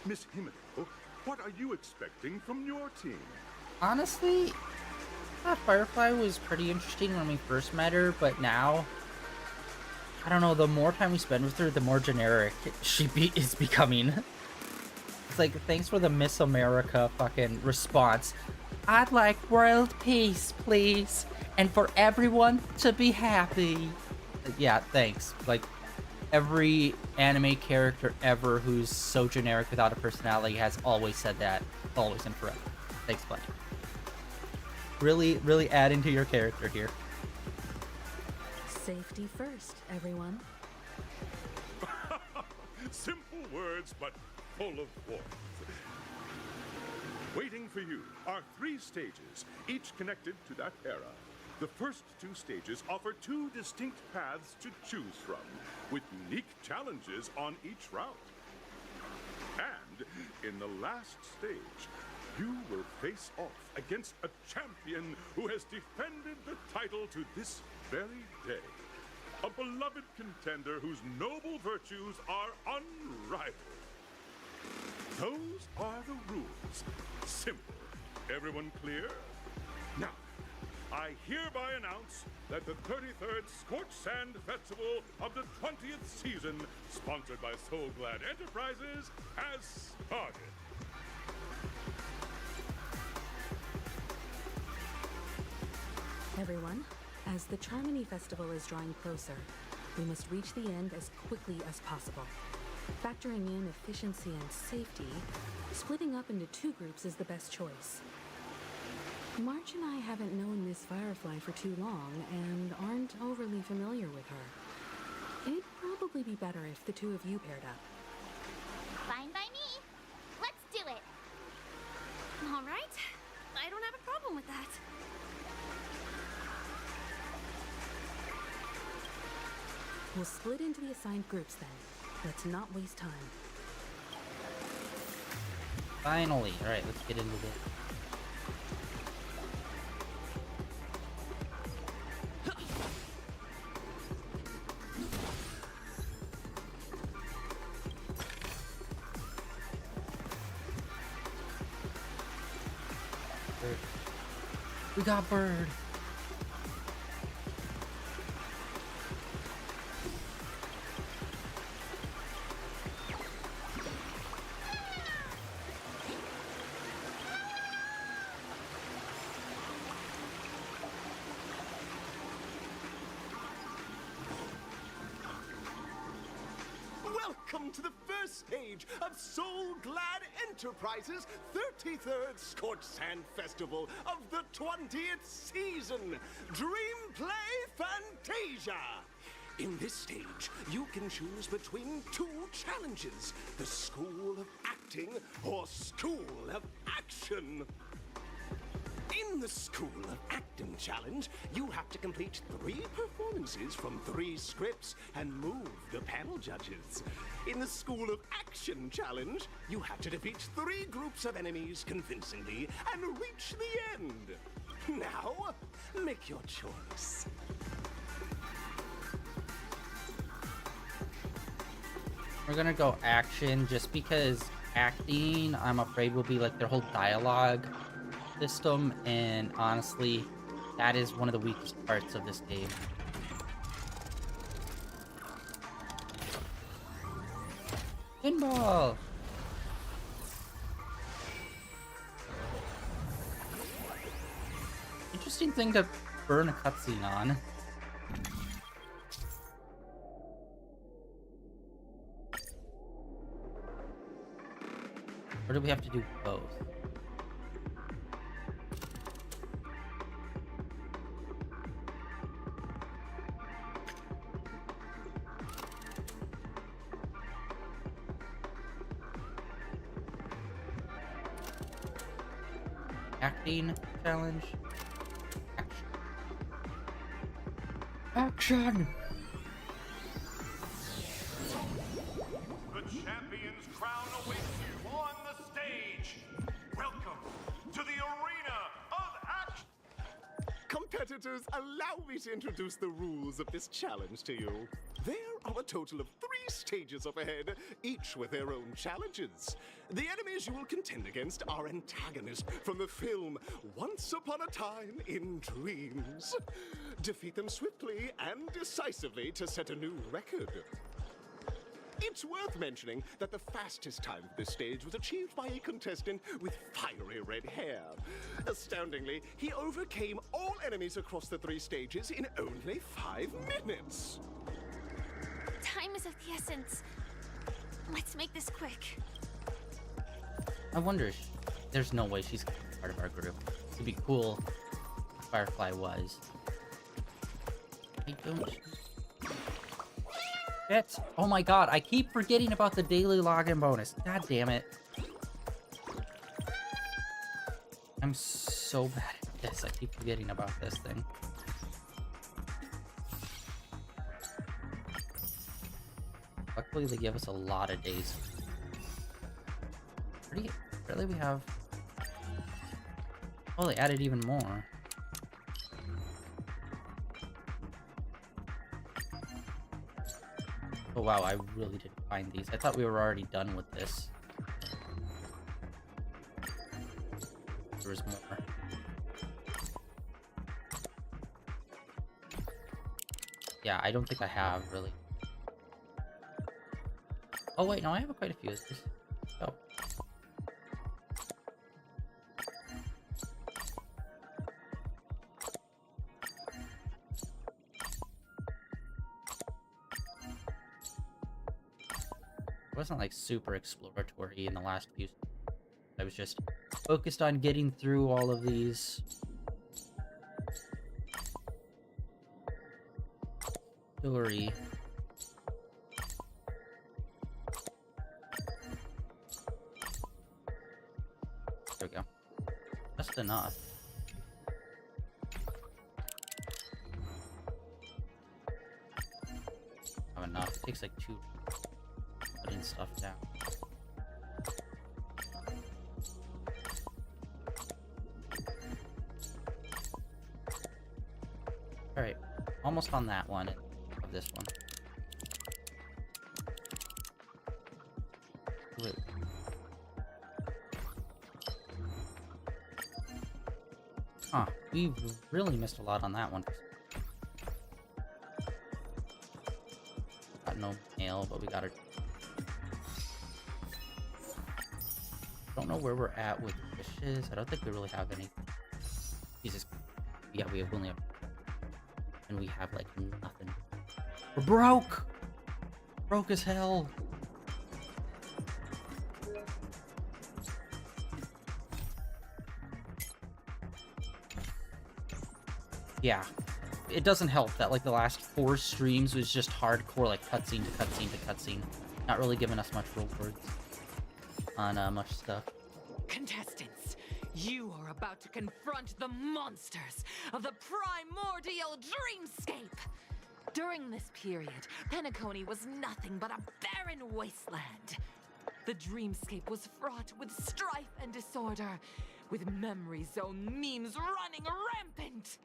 Miss Himiko, what are you expecting from your team? Honestly, I thought Firefly was pretty interesting when we first met her, but now, I don't know, the more time we spend with her, the more generic she is becoming. It's like, thanks for the Miss America fucking response. I'd like world peace, please, and for everyone to be happy. Yeah, thanks. Like, every anime character ever who's so generic without a personality has always said that, always and forever. Thanks, buddy. Really, really adding to your character here. Safety first, everyone. Simple words, but full of warmth. Waiting for you are 3 stages, each connected to that era. The first 2 stages offer 2 distinct paths to choose from, with unique challenges on each route. And in the last stage, you will face off against a champion who has defended the title to this very day. A beloved contender whose noble virtues are unrivaled. Those are the rules. Simple. Everyone clear? Now, I hereby announce that the 33rd Scorched Sand Festival of the 20th season, sponsored by Soul Glad Enterprises, has started. everyone. As the Charmony Festival is drawing closer, we must reach the end as quickly as possible. Factoring in efficiency and safety, splitting up into 2 groups is the best choice. March and I haven't known Miss Firefly for too long and aren't overly familiar with her. It'd probably be better if the 2 of you paired up. Fine by me. Let's do it. All right. I don't have a problem with that. We'll split into the assigned groups then. Let's not waste time. Finally. Alright, let's get into this. We got bird. Welcome to the first stage of Soul Glad Enterprises' 33rd Scorched Sand Festival of the 20th season, Dream Play Fantasia. In this stage, you can choose between 2 challenges, the School of Acting or School of Action. In the School of Acting challenge, you have to complete 3 performances from 3 scripts and move the panel judges. In the School of Action challenge, you have to defeat 3 groups of enemies convincingly and reach the end. Now, make your choice. We're gonna go action just because acting, I'm afraid, will be like their whole dialogue system, and honestly, that is one of the weakest parts of this game. Pinball! Interesting thing to burn a cutscene on. Or do we have to do both? Acting challenge. Action! The champion's crown awaits you on the stage. Welcome to the arena of action. Competitors, allow me to introduce the rules of this challenge to you. There are a total of 3 stages up ahead, each with their own challenges. The enemies you will contend against are antagonists from the film Once Upon a Time in Dreams. Defeat them swiftly and decisively to set a new record. It's worth mentioning that the fastest time for this stage was achieved by a contestant with fiery red hair. Astoundingly, he overcame all enemies across the 3 stages in only 5 minutes. Time is of the essence. Let's make this quick. I wonder, there's no way she's part of our group. It'd be cool if Firefly was. I don't... Shit! Oh my god, I keep forgetting about the daily login bonus. God damn it. I'm so bad at this. I keep forgetting about this thing. Luckily, they give us a lot of days. Really, we have... Oh, they added even more. Oh wow, I really didn't find these. I thought we were already done with this. There was more. Yeah, I don't think I have, really. Oh wait, no, I have quite a few of these. Oh. wasn't like super exploratory in the last few. I was just focused on getting through all of these. Story. There we go. Just enough. Not enough. It takes like 2 putting stuff down. Alright. Almost on that one. Of this one. Wait. Huh. We really missed a lot on that one. Got no mail, but we got it. Don't know where we're at with fishes. I don't think we really have any. Jesus. Yeah, we only have. And we have like nothing. We're broke! Broke as hell. Yeah. It doesn't help that like the last 4 streams was just hardcore like cutscene to cutscene to cutscene. Not really giving us much rewards on much stuff. Contestants, you are about to confront the monsters of the primordial dreamscape. During this period, Penacony was nothing but a barren wasteland. The dreamscape was fraught with strife and disorder, with memory zone memes running rampant.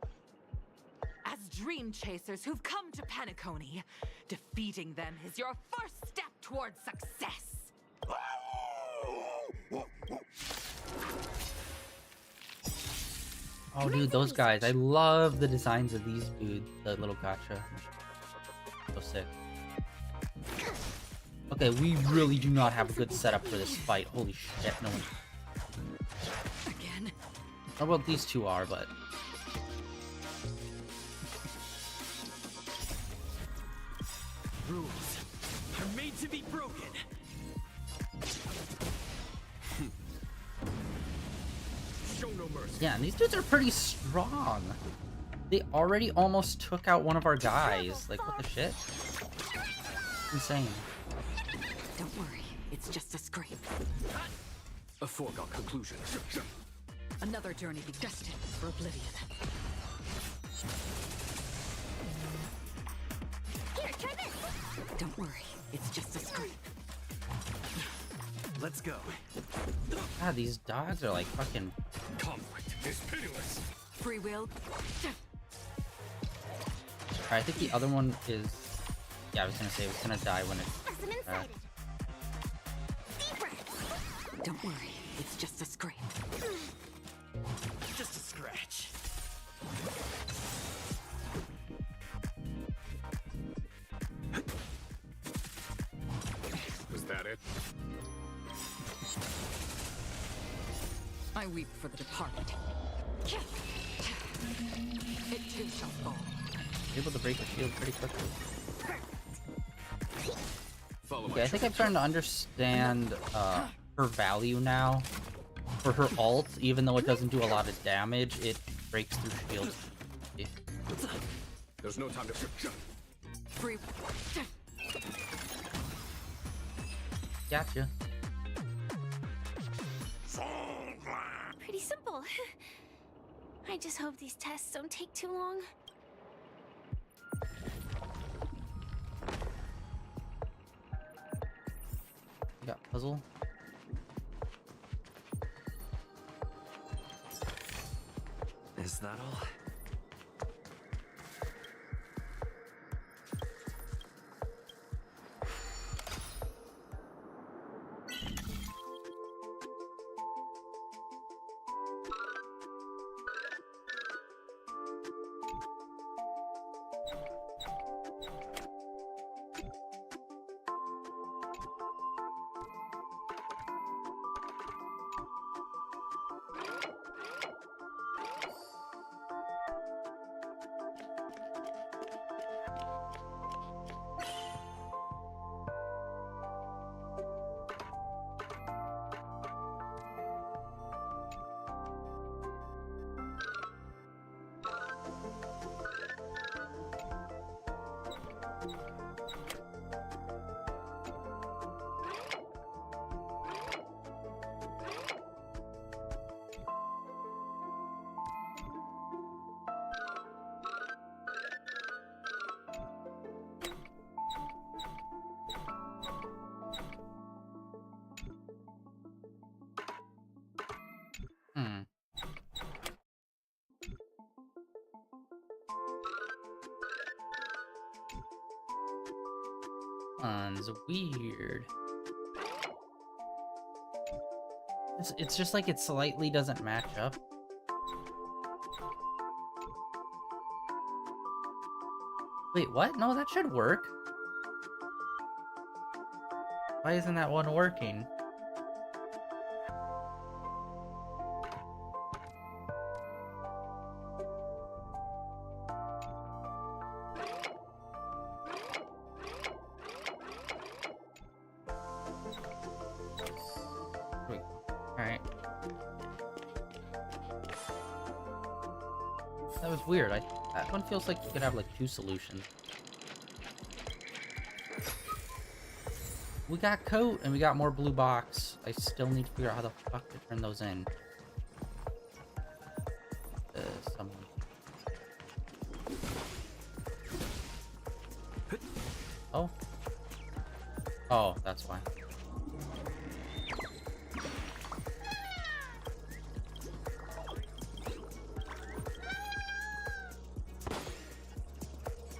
As dream chasers who've come to Penacony, defeating them is your first step towards success. Oh, dude, those guys. I love the designs of these dudes. The little gacha. So sick. Okay, we really do not have a good setup for this fight. Holy shit, no one. Again? Oh, well, these two are, but... Rules are made to be broken. Show no mercy. Yeah, and these dudes are pretty strong. They already almost took out one of our guys. Like, what the shit? Insane. Don't worry, it's just a scrape. A foregone conclusion. Another journey destined for oblivion. Here, try this. Don't worry, it's just a scrape. Let's go. God, these dogs are like fucking... Conflict is pitiless. Free will. I think the other one is... Yeah, I was gonna say it's gonna die when it's... Don't worry, it's just a scrape. Just a scratch. Was that it? I weep for the departed. It too shall fall. Able to break the shield pretty quickly. Follow Okay, I think I'm starting to understand her value now. For her ult, even though it doesn't do a lot of damage, it breaks through shields. There's no time to... Free. Gotcha. Pretty simple. I just hope these tests don't take too long. You got puzzle. Is that all? Hmm. One's weird. It's just like it slightly doesn't match up. Wait, what? No, that should work. Why isn't that one working? Wait, alright. That was weird. That one feels like you could have like 2 solutions. We got coat and we got more blue box. I still need to figure out how the fuck to turn those in. Someone. Oh. Oh, that's why.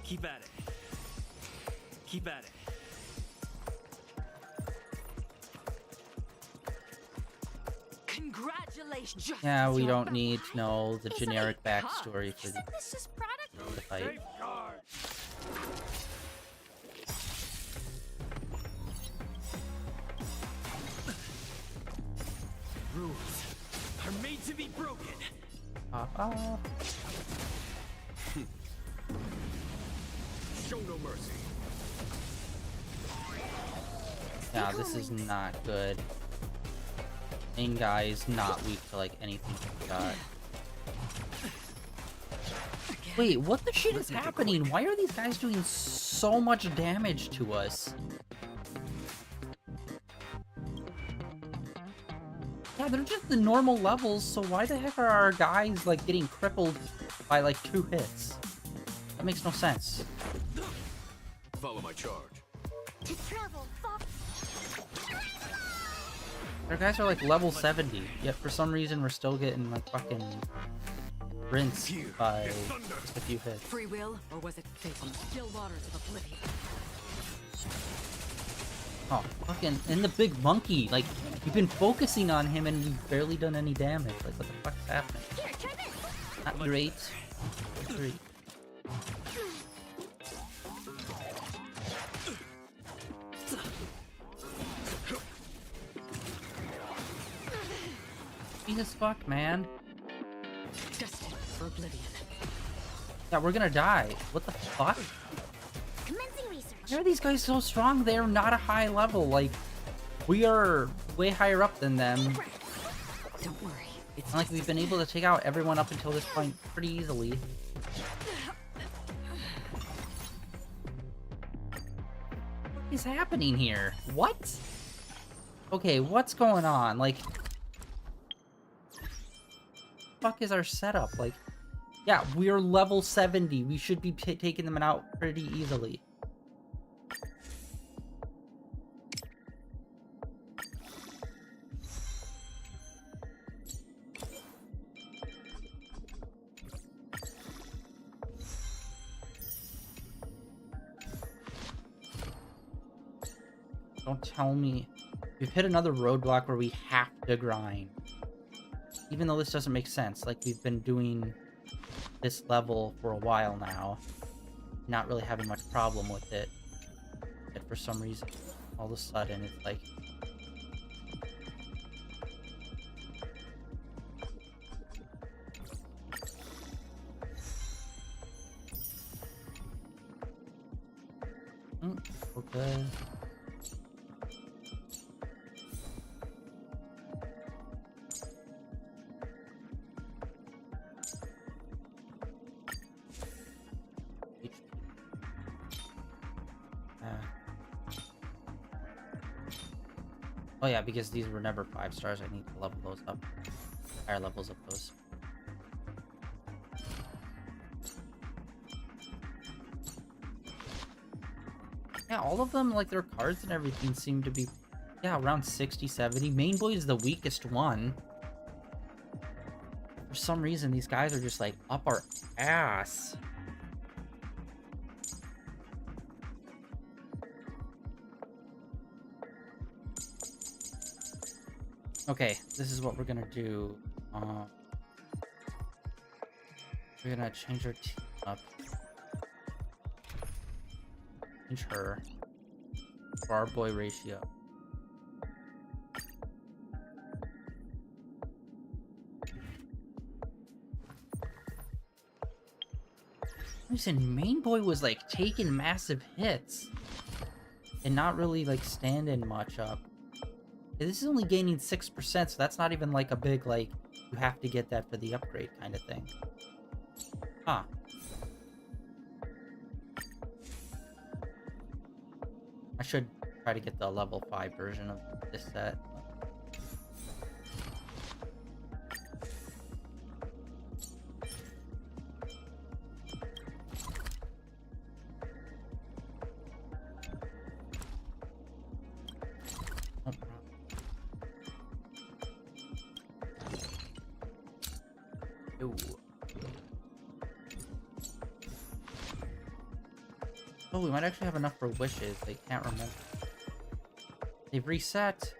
Keep at it. Keep at it. Congratulations. Yeah, we don't need to know the generic backstory for the fight. Rules are made to be broken. Show no mercy. Yeah, this is not good. Main guy is not weak to like anything we got. Wait, what the shit is happening? Why are these guys doing so much damage to us? Yeah, they're just the normal levels, so why the heck are our guys like getting crippled by like 2 hits? That makes no sense. Follow my charge. To travel far. Our guys are like level 70, yet for some reason we're still getting like fucking rinsed by just a few hits. Free will, or was it fate on the still waters of oblivion? Oh, fucking, and the big monkey, like, you've been focusing on him and we've barely done any damage. Like, what the fuck's happening? Here, try this. Not great. Not great. Jesus fuck, man. Destined for oblivion. Yeah, we're gonna die. What the fuck? Commencing research. Why are these guys so strong? They're not a high level. Like, we are way higher up than them. Don't worry. It's like we've been able to take out everyone up until this point pretty easily. What is happening here? What? Okay, what's going on? Like, fuck is our setup? Like, yeah, we're level 70. We should be taking them out pretty easily. Don't tell me. We've hit another roadblock where we have to grind. Even though this doesn't make sense. Like, we've been doing this level for a while now. Not really having much problem with it. But for some reason, all of a sudden, it's like... okay. Oh yeah, because these were never 5 stars, I need to level those up. Higher levels of those. Yeah, all of them, like, their cards and everything seem to be, yeah, around 60, 70. Main Boy is the weakest one. For some reason, these guys are just like up our ass. Okay, this is what we're gonna do. We're gonna change our team up. Change her. Bar boy ratio. Listen, main boy was like taking massive hits and not really like standing much up. This is only gaining 6%, so that's not even like a big like you have to get that for the upgrade kind of thing. Huh. I should try to get the level 5 version of this set. Oh, we might actually have enough for wishes. They can't remember. They've reset.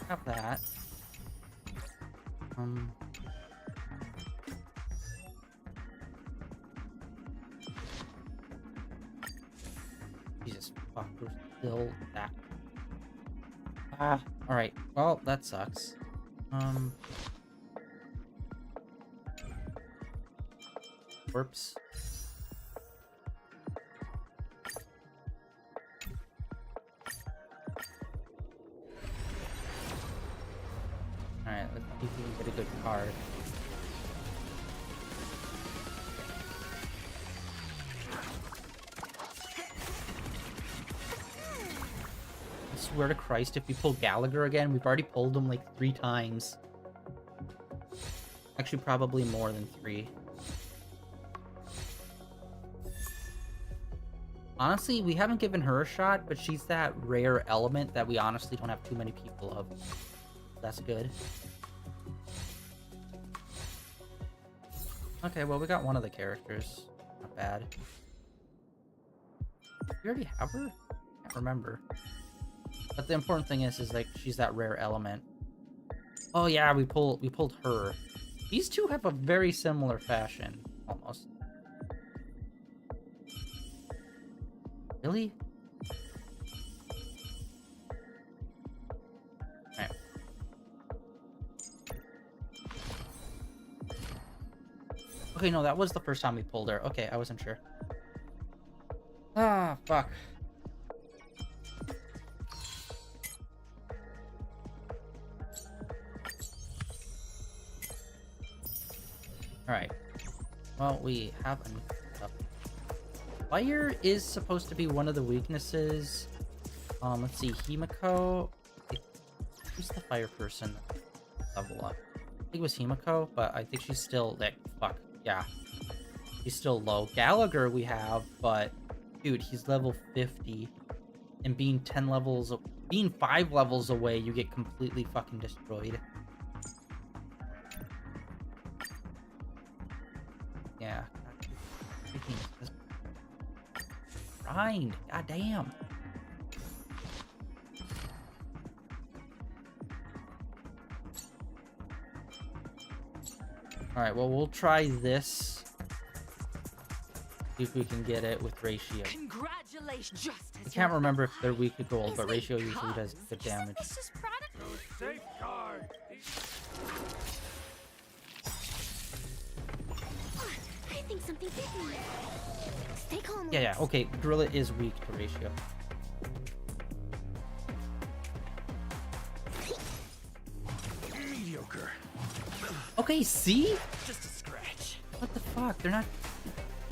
Have that. Jesus fuck, we're still that. Ah, alright. Well, that sucks. Whoops. Alright, let's see if we can get a good card. I swear to Christ, if we pull Gallagher again, we've already pulled him like 3 times. Actually, probably more than 3. Honestly, we haven't given her a shot, but she's that rare element that we honestly don't have too many people of. That's good. Okay, well, we got one of the characters. Not bad. We already have her? Can't remember. But the important thing is like she's that rare element. Oh yeah, we pulled her. These two have a very similar fashion, almost. Really? Alright. Okay, no, that was the first time we pulled her. Okay, I wasn't sure. Ah, fuck. Alright. Well, we have enough. Fire is supposed to be one of the weaknesses. Let's see, Himiko. Who's the fire person? Level up. I think it was Himiko, but I think she's still like fuck. Yeah. He's still low. Gallagher we have, but dude, he's level 50. And being 5 levels away, you get completely fucking destroyed. Yeah. Grind. God damn. Alright, well, we'll try this. See if we can get it with ratio. Congratulations. I can't remember if they're weak to gold, but ratio usually does good damage. Safeguard. I think something hit me. Stay calm. Yeah, okay. Gorilla is weak to ratio. Mediocre. Okay, see? Just a scratch. What the fuck? They're not...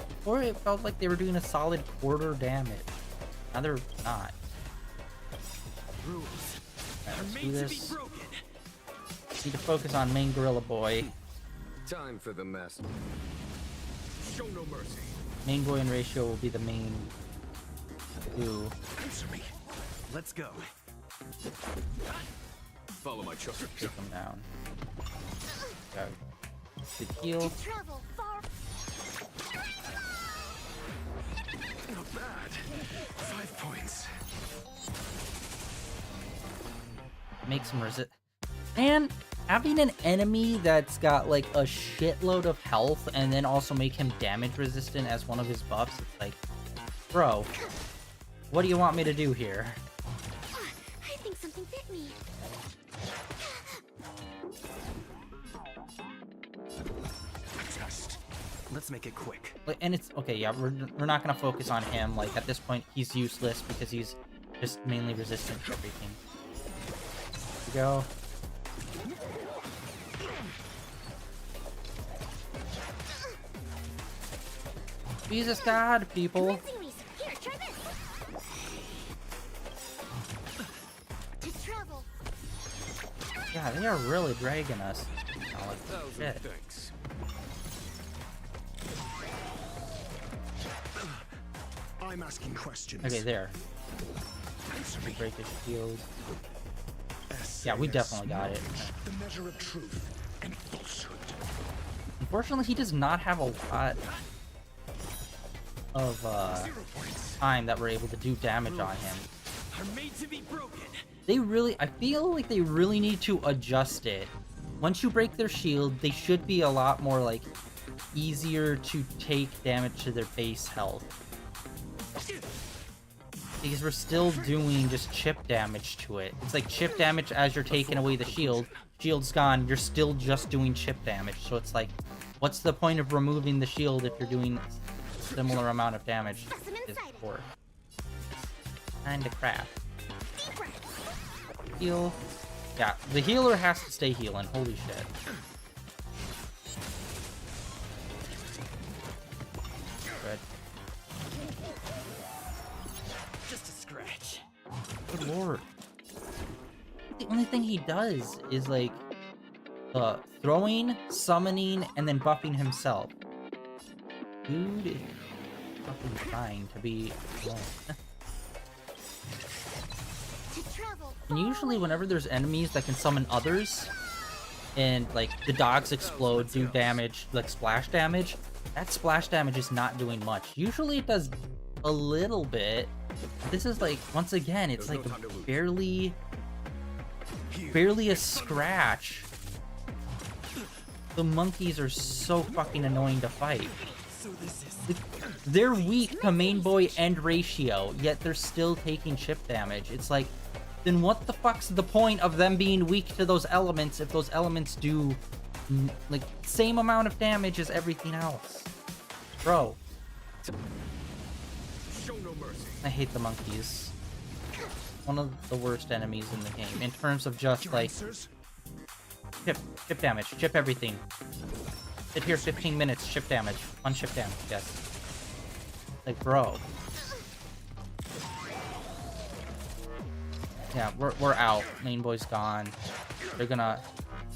Before it felt like they were doing a solid quarter damage. Now they're not. Rules Right, are let's made do to be this. broken. Need to focus on main gorilla boy. Time for the mess. Show no mercy. Main boy and ratio will be the main two. Answer me. Let's go. Follow my charge. Take him down. Got good heal. Travel far. Not bad. 5 points. Make some resist. And having an enemy that's got like a shitload of health and then also make him damage resistant as one of his buffs, it's like, bro, what do you want me to do here? I think something bit me. Test. Let's make it quick. And it's okay, yeah, we're not gonna focus on him. Like at this point, he's useless because he's just mainly resistant to everything. Here we go. Jesus God, people. Here, try this. To travel. Yeah, they are really dragging us. Oh, like, shit. Thanks. I'm asking questions. Okay, there. Break his shield. Yeah, we definitely got it. The measure of truth and falsehood. Unfortunately, he does not have a lot of time that we're able to do damage on him. Are made to be broken. They really, I feel like they really need to adjust it. Once you break their shield, they should be a lot more like easier to take damage to their base health. Because we're still doing just chip damage to it. It's like chip damage as you're taking away the shield. Shield's gone, you're still just doing chip damage. So it's like, what's the point of removing the shield if you're doing a similar amount of damage as before? Kinda crap. Heal. Yeah, the healer has to stay healing. Holy shit. Good. Just a scratch. Good lord. The only thing he does is like throwing, summoning, and then buffing himself. Dude is fucking trying to be alone. And usually whenever there's enemies that can summon others, and like the dogs explode, do damage, like splash damage, that splash damage is not doing much. Usually it does a little bit. This is like, once again, it's like barely a scratch. The monkeys are so fucking annoying to fight. They're weak to main boy and ratio, yet they're still taking chip damage. It's like, then what the fuck's the point of them being weak to those elements if those elements do like same amount of damage as everything else? Bro. Show no mercy. I hate the monkeys. One of the worst enemies in the game in terms of just like chip damage, chip everything. Sit here 15 minutes, chip damage, one chip damage, yes. Like, bro. Yeah, we're out. Main boy's gone. They're gonna...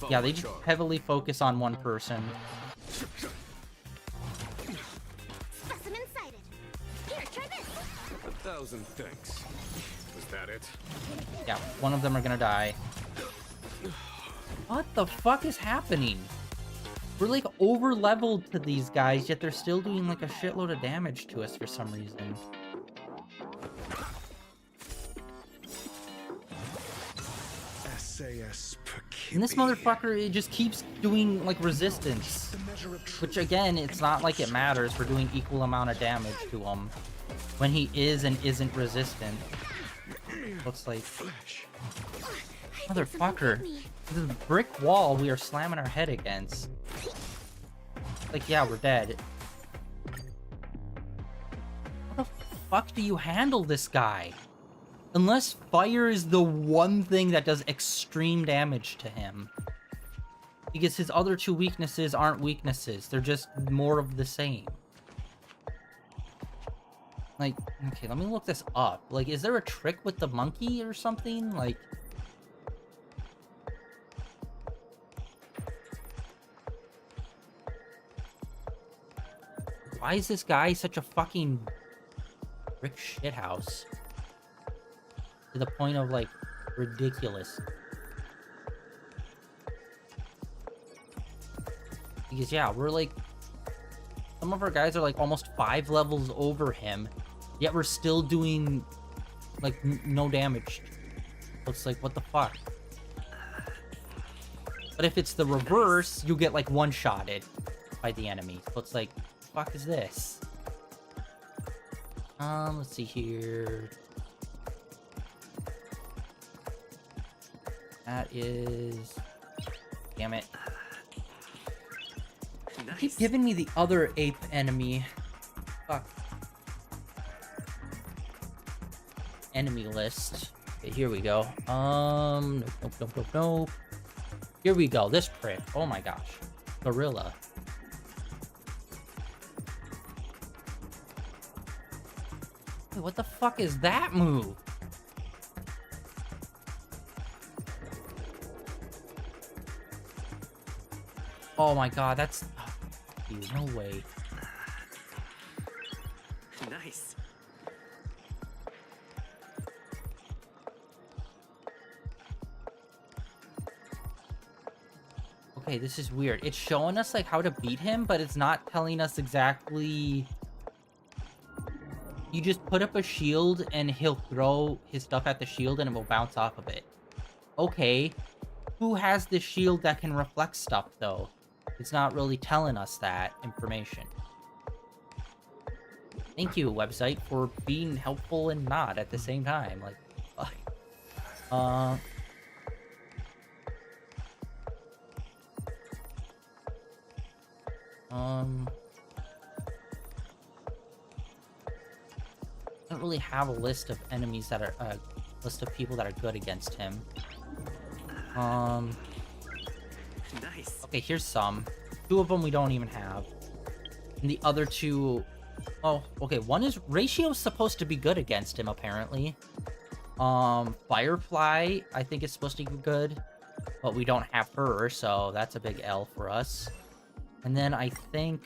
Yeah, they just heavily focus on one person. Specimen sighted. Here, try this. 1,000 thanks. Was that it? Yeah, one of them are gonna die. What the fuck is happening? We're like over-leveled to these guys, yet they're still doing like a shitload of damage to us for some reason. And this motherfucker, it just keeps doing like resistance. Which again, it's not like it matters. We're doing equal amount of damage to him when he is and isn't resistant. Looks like... Motherfucker. This is a brick wall we are slamming our head against. Like, yeah, we're dead. How the fuck do you handle this guy? Unless fire is the one thing that does extreme damage to him. Because his other two weaknesses aren't weaknesses. They're just more of the same. Like, okay, let me look this up. Like, is there a trick with the monkey or something? Like... Why is this guy such a fucking brick shithouse? To the point of, like, ridiculous. Because, yeah, we're, like... Some of our guys are, like, almost 5 levels over him. Yet we're still doing, like, no damage. So it's like, what the fuck? But if it's the reverse, you get, like, one-shotted by the enemy. So it's like, what the fuck is this? Let's see here. That is... Damn it. Nice. Keep giving me the other ape enemy. Fuck. Enemy list. Okay, here we go. Nope. Here we go. This prick. Oh my gosh. Gorilla. Wait, what the fuck is that move? Oh my god, that's... Oh, fuck you, no way. Nice. Okay, this is weird. It's showing us, like, how to beat him, but it's not telling us exactly... You just put up a shield, and he'll throw his stuff at the shield, and it will bounce off of it. Okay. Who has the shield that can reflect stuff, though? It's not really telling us that information. Thank you, website, for being helpful and not at the same time. Like, fuck. I don't really have a list of enemies that are list of people that are good against him. Nice. Okay, here's some. 2 of them we don't even have. And the other 2... Oh, okay, one is... Ratio's supposed to be good against him, apparently. Firefly, I think is supposed to be good. But we don't have her, so that's a big L for us. And then I think...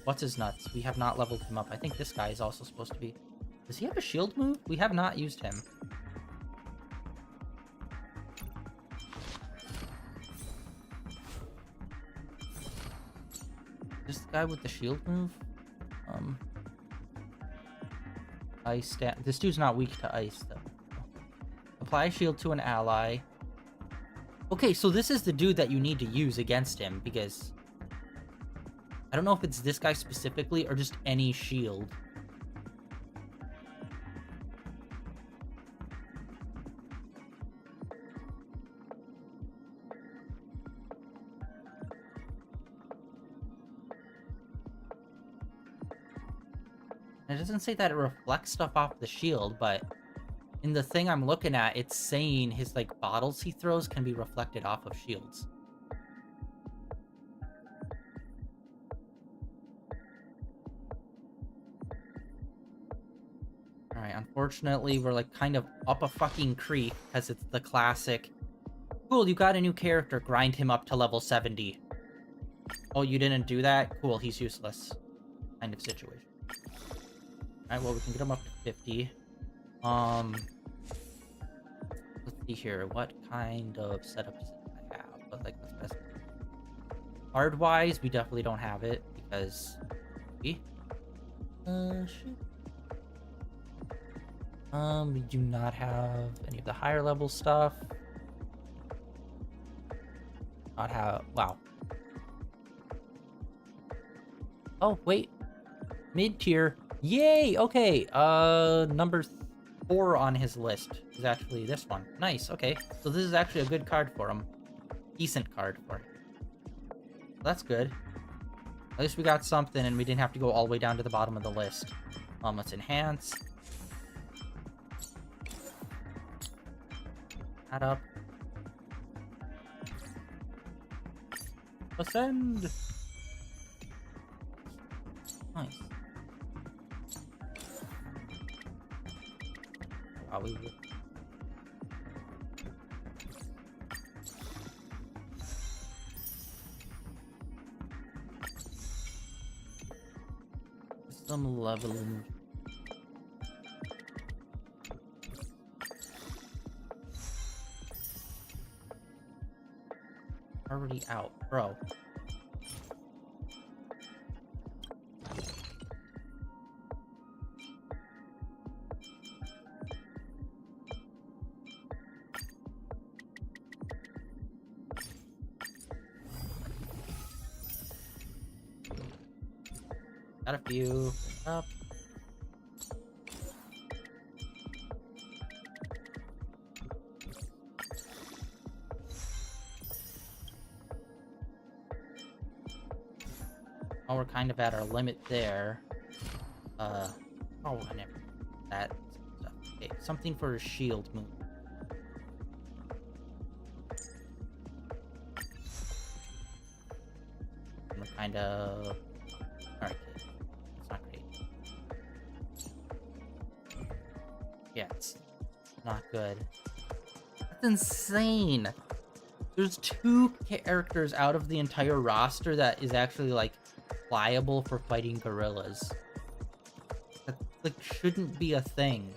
What's his nuts? We have not leveled him up. I think this guy is also supposed to be... Does he have a shield move? We have not used him. This guy with the shield move? Ice this dude's not weak to ice, though. Apply shield to an ally. Okay, so this is the dude that you need to use against him, because... I don't know if it's this guy specifically, or just any shield. It doesn't say that it reflects stuff off the shield, but in the thing I'm looking at, it's saying his, like, bottles he throws can be reflected off of shields. Alright, unfortunately, we're, like, kind of up a fucking creek, because it's the classic, cool, you got a new character, grind him up to level 70. Oh, you didn't do that? Cool, he's useless. Kind of situation. Alright, well, we can get him up to 50. Let's see here. What kind of setup does I have? But, like, what's best? Hard-wise, we definitely don't have it, because... We do not have any of the higher level stuff. Not have... Wow. Oh, wait. Mid-tier. Yay! Okay, number 4 on his list is actually this one. Nice, okay. So this is actually a good card for him. Decent card for him. That's good. At least we got something and we didn't have to go all the way down to the bottom of the list. Let's enhance. Add up. Ascend! Nice. Wow, we will. Some leveling. Already out, bro. Got a few up. Oh, we're kind of at our limit there. Oh, I never. That stuff. Okay, something for a shield move. We're kind of. Alright, it's not great. Yeah, it's not good. That's insane! There's 2 characters out of the entire roster that is actually, like, pliable for fighting gorillas. That, like, shouldn't be a thing.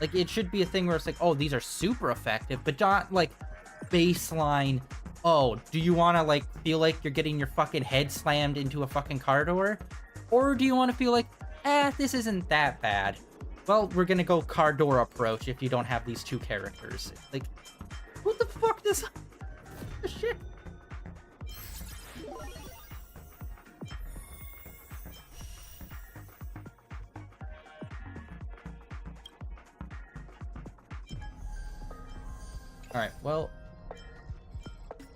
Like, it should be a thing where it's like, oh, these are super effective, but not, like, baseline, oh, do you want to, like, feel like you're getting your fucking head slammed into a fucking car door? Or do you want to feel like, this isn't that bad? Well, we're gonna go car door approach if you don't have these 2 characters. Like, what the fuck does... shit? Alright, well...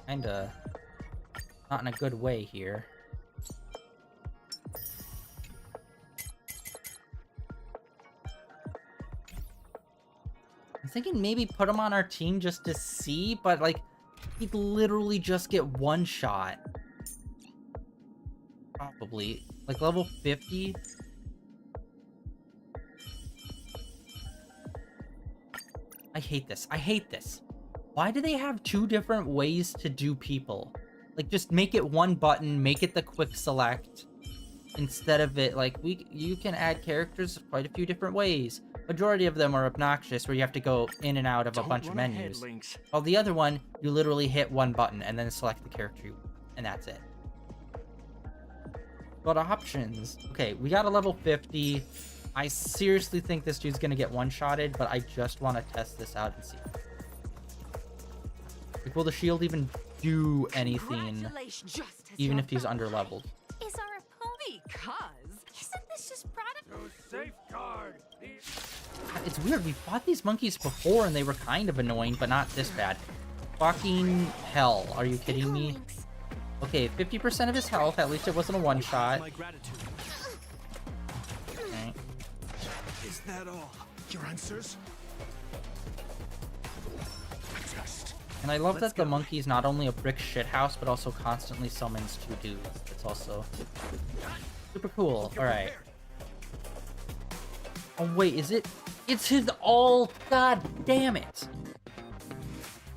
kinda... not in a good way here. I'm thinking maybe put him on our team just to see, but like, he'd literally just get one shot. Probably. Like level 50? I hate this. I hate this. Why do they have 2 different ways to do people? Like, just make it one button, make it the quick select. Instead of it, like, you can add characters quite a few different ways. Majority of them are obnoxious, where you have to go in and out of a bunch of menus. While the other one, you literally hit one button and then select the character you want, and that's it. But options. Okay, we got a level 50. I seriously think this dude's gonna get one-shotted, but I just want to test this out and see. Like, will the shield even do anything, even if he's underleveled? Is our opponent? Because Isn't this just product? Safeguard. It's weird, we fought these monkeys before and they were kind of annoying, but not this bad. Fucking hell, are you kidding me? Okay, 50% of his health, at least it wasn't a one-shot. My gratitude. Okay. Is that all? Your answers? And I love that the monkey's not only a brick shithouse, but also constantly summons 2 dudes. It's also super cool. Alright. Oh wait, is it? It's his all. God damn it.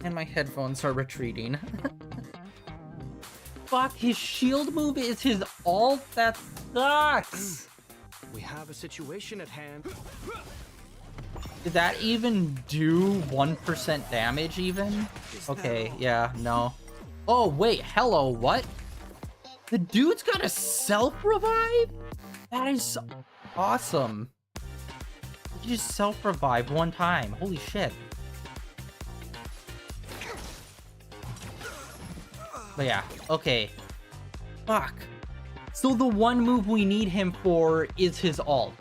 And my headphones are retreating. Fuck, his shield move is his alt? That sucks. We have a situation at hand. Did that even do 1% damage even? Okay, yeah, no. Oh wait, hello, what? The dude's got a self-revive? That is awesome. You just self-revive one time. Holy shit. But yeah, okay. Fuck. So the one move we need him for is his ult.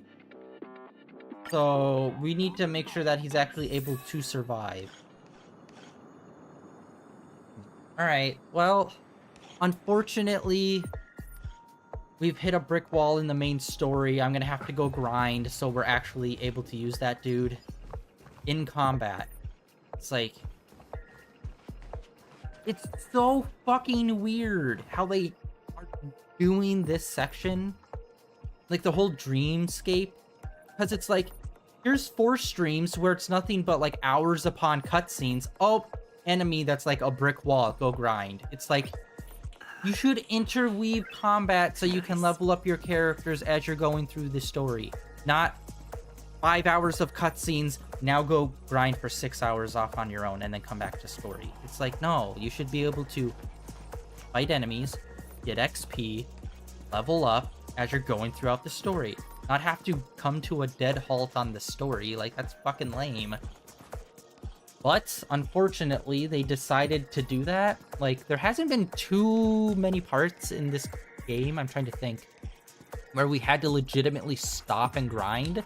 So we need to make sure that he's actually able to survive. Alright, well, unfortunately, we've hit a brick wall in the main story. I'm gonna have to go grind so we're actually able to use that dude in combat. It's like... it's so fucking weird how they are doing this section. Like the whole dreamscape. Because it's like, here's 4 streams where it's nothing but like hours upon cutscenes. Oh, enemy that's like a brick wall. Go grind. It's like, You should interweave combat so you can level up your characters as you're going through the story. Not 5 hours of cutscenes, now go grind for 6 hours off on your own and then come back to story. It's like, no, you should be able to fight enemies, get XP, level up as you're going throughout the story. Not have to come to a dead halt on the story. Like, that's fucking lame. But, unfortunately, they decided to do that. Like, there hasn't been too many parts in this game, I'm trying to think, where we had to legitimately stop and grind.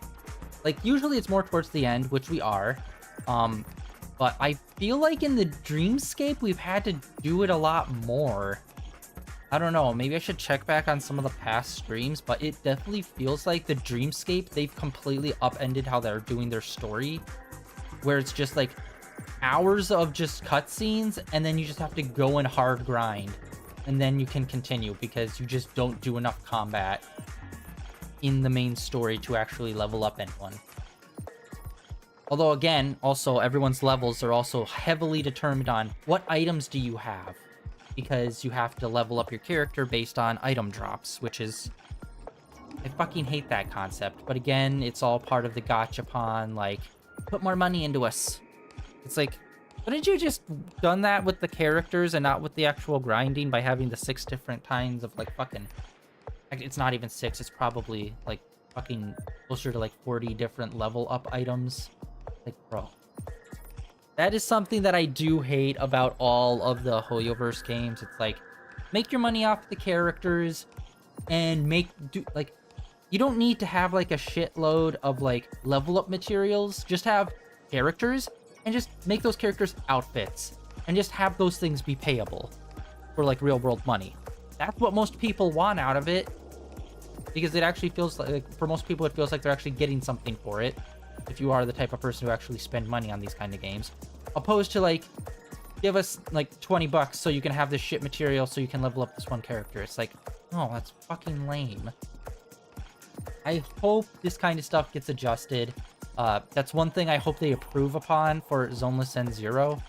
Like, usually it's more towards the end, which we are. But I feel like in the Dreamscape, we've had to do it a lot more. I don't know, maybe I should check back on some of the past streams, but it definitely feels like the Dreamscape, they've completely upended how they're doing their story. Where it's just like hours of just cutscenes, and then you just have to go in hard grind. And then you can continue, because you just don't do enough combat in the main story to actually level up anyone. Although again, also everyone's levels are also heavily determined on what items do you have, because you have to level up your character based on item drops, which is, I fucking hate that concept. But again, it's all part of the gachapon, like, put more money into us. It's like, wouldn't you just done that with the characters and not with the actual grinding by having the 6 different kinds of like fucking, it's not even 6, it's probably like fucking closer to like 40 different level up items. Like, bro, that is something that I do hate about all of the HoYoverse games. It's like, make your money off the characters and like, you don't need to have like a shitload of like level up materials. Just have characters and just make those characters outfits and just have those things be payable for like real world money. That's what most people want out of it, because it actually feels like, for most people, it feels like they're actually getting something for it. If you are the type of person who actually spend money on these kind of games, opposed to like, give us like 20 bucks so you can have this shit material so you can level up this one character. It's like, oh, that's fucking lame. I hope this kind of stuff gets adjusted. That's one thing I hope they approve upon for Zoneless End Zero.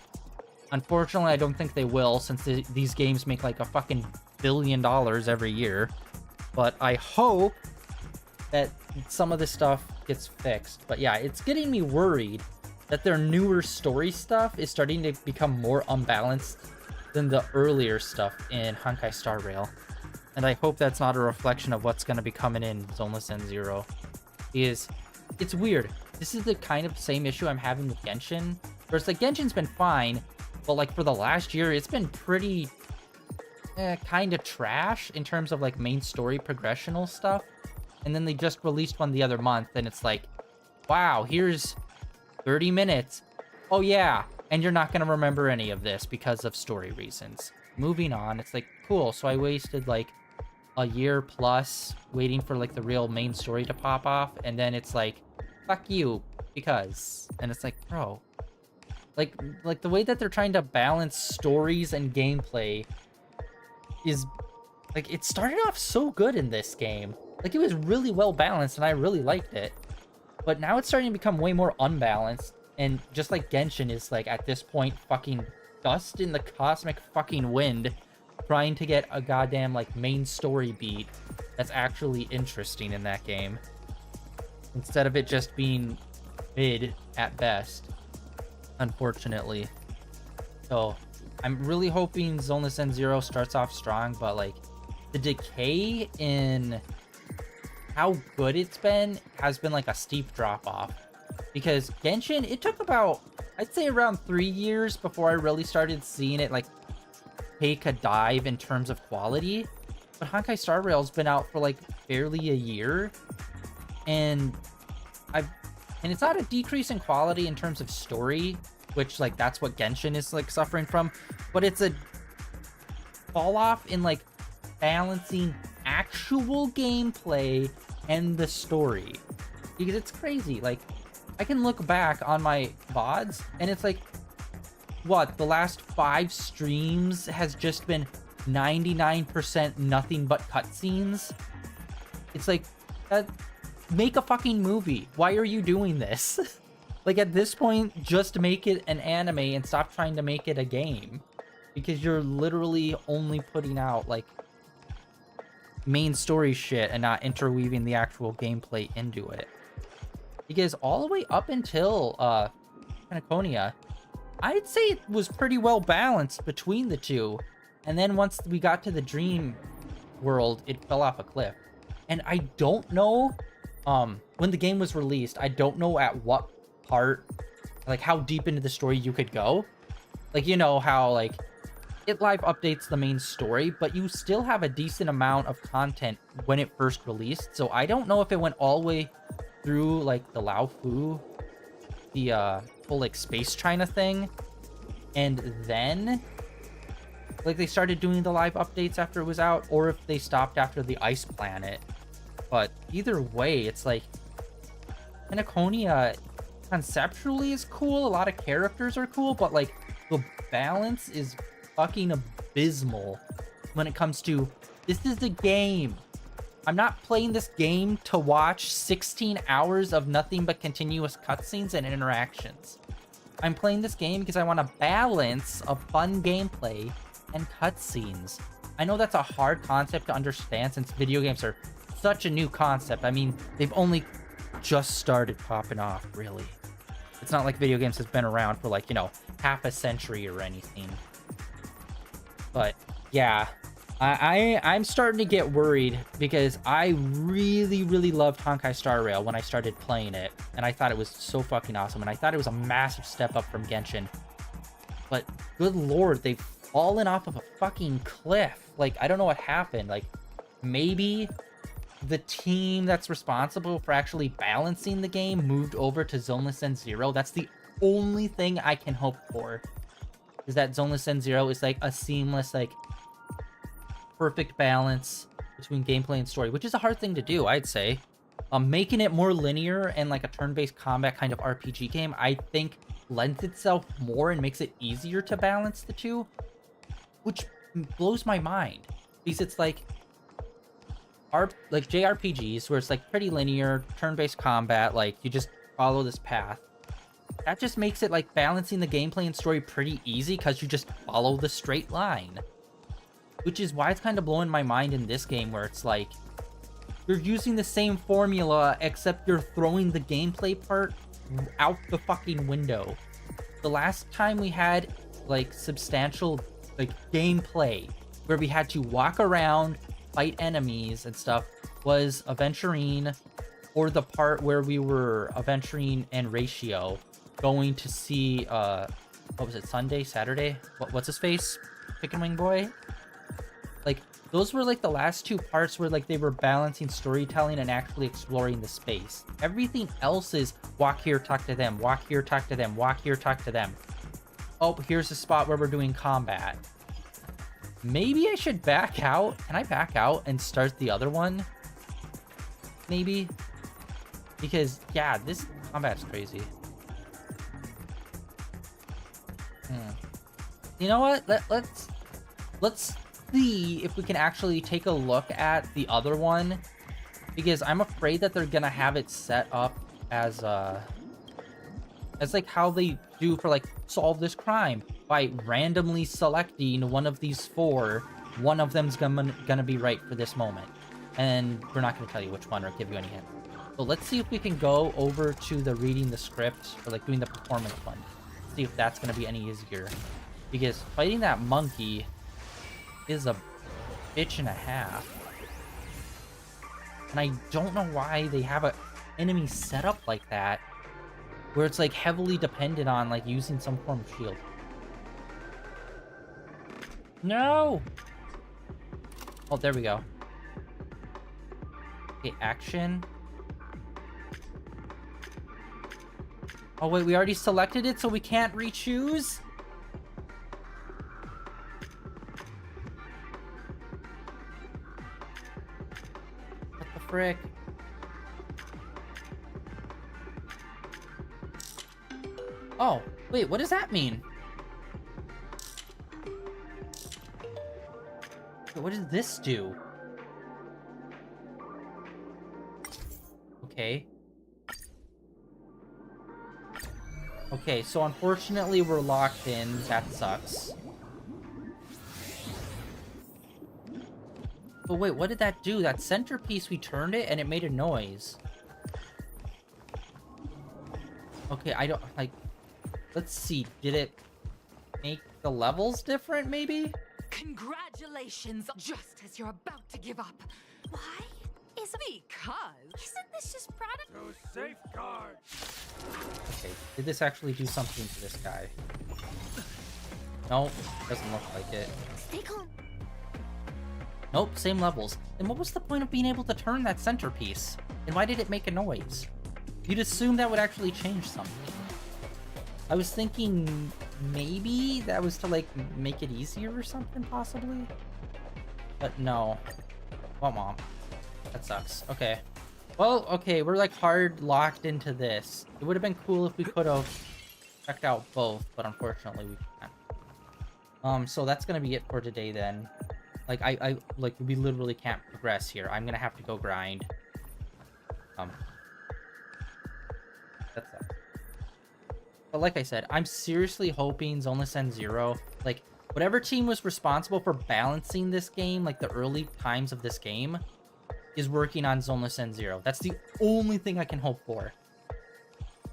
Unfortunately, I don't think they will, since these games make like a fucking $1 billion every year. But I hope that some of this stuff gets fixed. But yeah, it's getting me worried that their newer story stuff is starting to become more unbalanced than the earlier stuff in Honkai Star Rail. And I hope that's not a reflection of what's going to be coming in Zoneless End Zero. It's weird. This is the kind of same issue I'm having with Genshin. Where it's like, Genshin's been fine, but like for the last year, it's been pretty kind of trash in terms of like main story progressional stuff. And then they just released one the other month, and it's like, wow, here's 30 minutes. Oh yeah, and you're not going to remember any of this because of story reasons. Moving on, it's like, cool, so I wasted like a year plus waiting for like the real main story to pop off, and then it's like, fuck you, because, and it's like, bro, like the way that they're trying to balance stories and gameplay is like, it started off so good in this game. Like, it was really well balanced and I really liked it, but now it's starting to become way more unbalanced. And just like Genshin is like at this point fucking dust in the cosmic fucking wind, trying to get a goddamn like main story beat that's actually interesting in that game, instead of it just being mid at best, unfortunately. So I'm really hoping Zoneless End Zero starts off strong, but like the decay in how good it's been has been like a steep drop off. Because Genshin, it took about, I'd say around 3 years before I really started seeing it like take a dive in terms of quality. But Honkai Star Rail's been out for like barely a year, and it's not a decrease in quality in terms of story, which like that's what Genshin is like suffering from, but it's a fall off in like balancing actual gameplay and the story. Because it's crazy, like I can look back on my VODs and it's like, what, the last 5 streams has just been 99% nothing but cutscenes. It's like, make a fucking movie. Why are you doing this? Like, at this point, just make it an anime and stop trying to make it a game. because you're literally only putting out like main story shit and not interweaving the actual gameplay into it. Because all the way up until Panaconia, I'd say it was pretty well balanced between the two. And then once we got to the dream world, it fell off a cliff. And I don't know, when the game was released, I don't know at what part, like how deep into the story you could go. Like, you know how like it live updates the main story, but you still have a decent amount of content when it first released. So I don't know if it went all the way through like the Lao Fu, the whole like space China thing, and then like they started doing the live updates after it was out, or if they stopped after the ice planet. But either way, it's like Panaconia conceptually is cool, a lot of characters are cool, but like the balance is fucking abysmal when it comes to, this is the game. I'm not playing this game to watch 16 hours of nothing but continuous cutscenes and interactions. I'm playing this game because I want a balance of fun gameplay and cutscenes. I know that's a hard concept to understand since video games are such a new concept. I mean, they've only just started popping off, really. It's not like video games has been around for like, you know, half a century or anything. But yeah, I'm starting to get worried because I really loved Honkai Star Rail when I started playing it, and I thought it was so fucking awesome, and I thought it was a massive step up from Genshin. But good lord, they've fallen off of a fucking cliff. Like, I don't know what happened. Like, maybe the team that's responsible for actually balancing the game moved over to Zoneless End Zero. That's the only thing I can hope for, is that Zoneless End Zero is like a seamless, like perfect balance between gameplay and story, which is a hard thing to do, I'd say. Making it more linear and like a turn-based combat kind of RPG game, I think lends itself more and makes it easier to balance the two, which blows my mind, because it's like JRPGs where it's like pretty linear, turn-based combat, like you just follow this path. That just makes it like balancing the gameplay and story pretty easy because you just follow the straight line. Which is why it's kind of blowing my mind in this game where it's like, you're using the same formula except you're throwing the gameplay part out the fucking window. The last time we had like substantial like gameplay where we had to walk around, fight enemies and stuff was Aventurine, or the part where we were Aventurine and Ratio going to see what was it, Saturday? What's his face? Chicken Wing Boy? Like, those were like the last two parts where like they were balancing storytelling and actually exploring the space. Everything else is walk here, talk to them, walk here, talk to them, walk here, talk to them. Oh, here's the spot where we're doing combat. Maybe I should back out. Can I back out and start the other one? Maybe? Because, yeah, this combat's crazy. You know what? Let's see if we can actually take a look at the other one, because I'm afraid that they're gonna have it set up as like how they do for like solve this crime by randomly selecting one of these four. One of them's gonna be right for this moment, and we're not gonna tell you which one or give you any hint. So let's see if we can go over to the reading the script or like doing the performance one. See if that's gonna be any easier, because fighting that monkey is a bitch and a half. And I don't know why they have a enemy set up like that, where it's like heavily dependent on like using some form of shield. No! Oh, there we go. Okay, action. Oh wait, we already selected it, so we can't re-choose? What the frick? Oh, wait, what does that mean? Wait, what does this do? Okay. Okay, so unfortunately we're locked in. That sucks. But wait, what did that do? That centerpiece, we turned it and it made a noise. Okay, I don't, like, let's see. Did it make the levels different, maybe? Congratulations, just as you're about to give up. Why? Because... Isn't this just product? So safeguard. Okay, did this actually do something to this guy? Nope, doesn't look like it. Stay calm. Nope, same levels. Then what was the point of being able to turn that centerpiece? And why did it make a noise? You'd assume that would actually change something. I was thinking maybe that was to, like, make it easier or something, possibly? But no. Well, Mom. That sucks. Okay. Well, okay, we're, like, hard locked into this. It would have been cool if we could have checked out both, but unfortunately we can't. So that's gonna be it for today, then. Like, like, we literally can't progress here. I'm gonna have to go grind. That's that. But like I said, I'm seriously hoping Zoneless End Zero, like, whatever team was responsible for balancing this game, like the early times of this game, is working on Zoneless End Zero. That's the only thing I can hope for.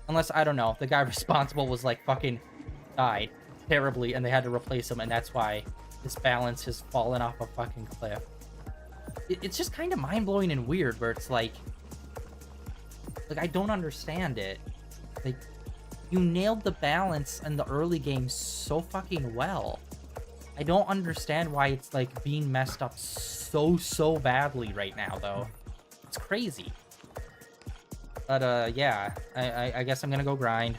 Unless, I don't know, the guy responsible was, like, fucking died terribly and they had to replace him, and that's why this balance has fallen off a fucking cliff. It's just kind of mind-blowing and weird, where it's like, I don't understand it. Like, you nailed the balance in the early game so fucking well. I don't understand why it's, like, being messed up so badly right now, though. It's crazy. But, yeah. I guess I'm gonna go grind.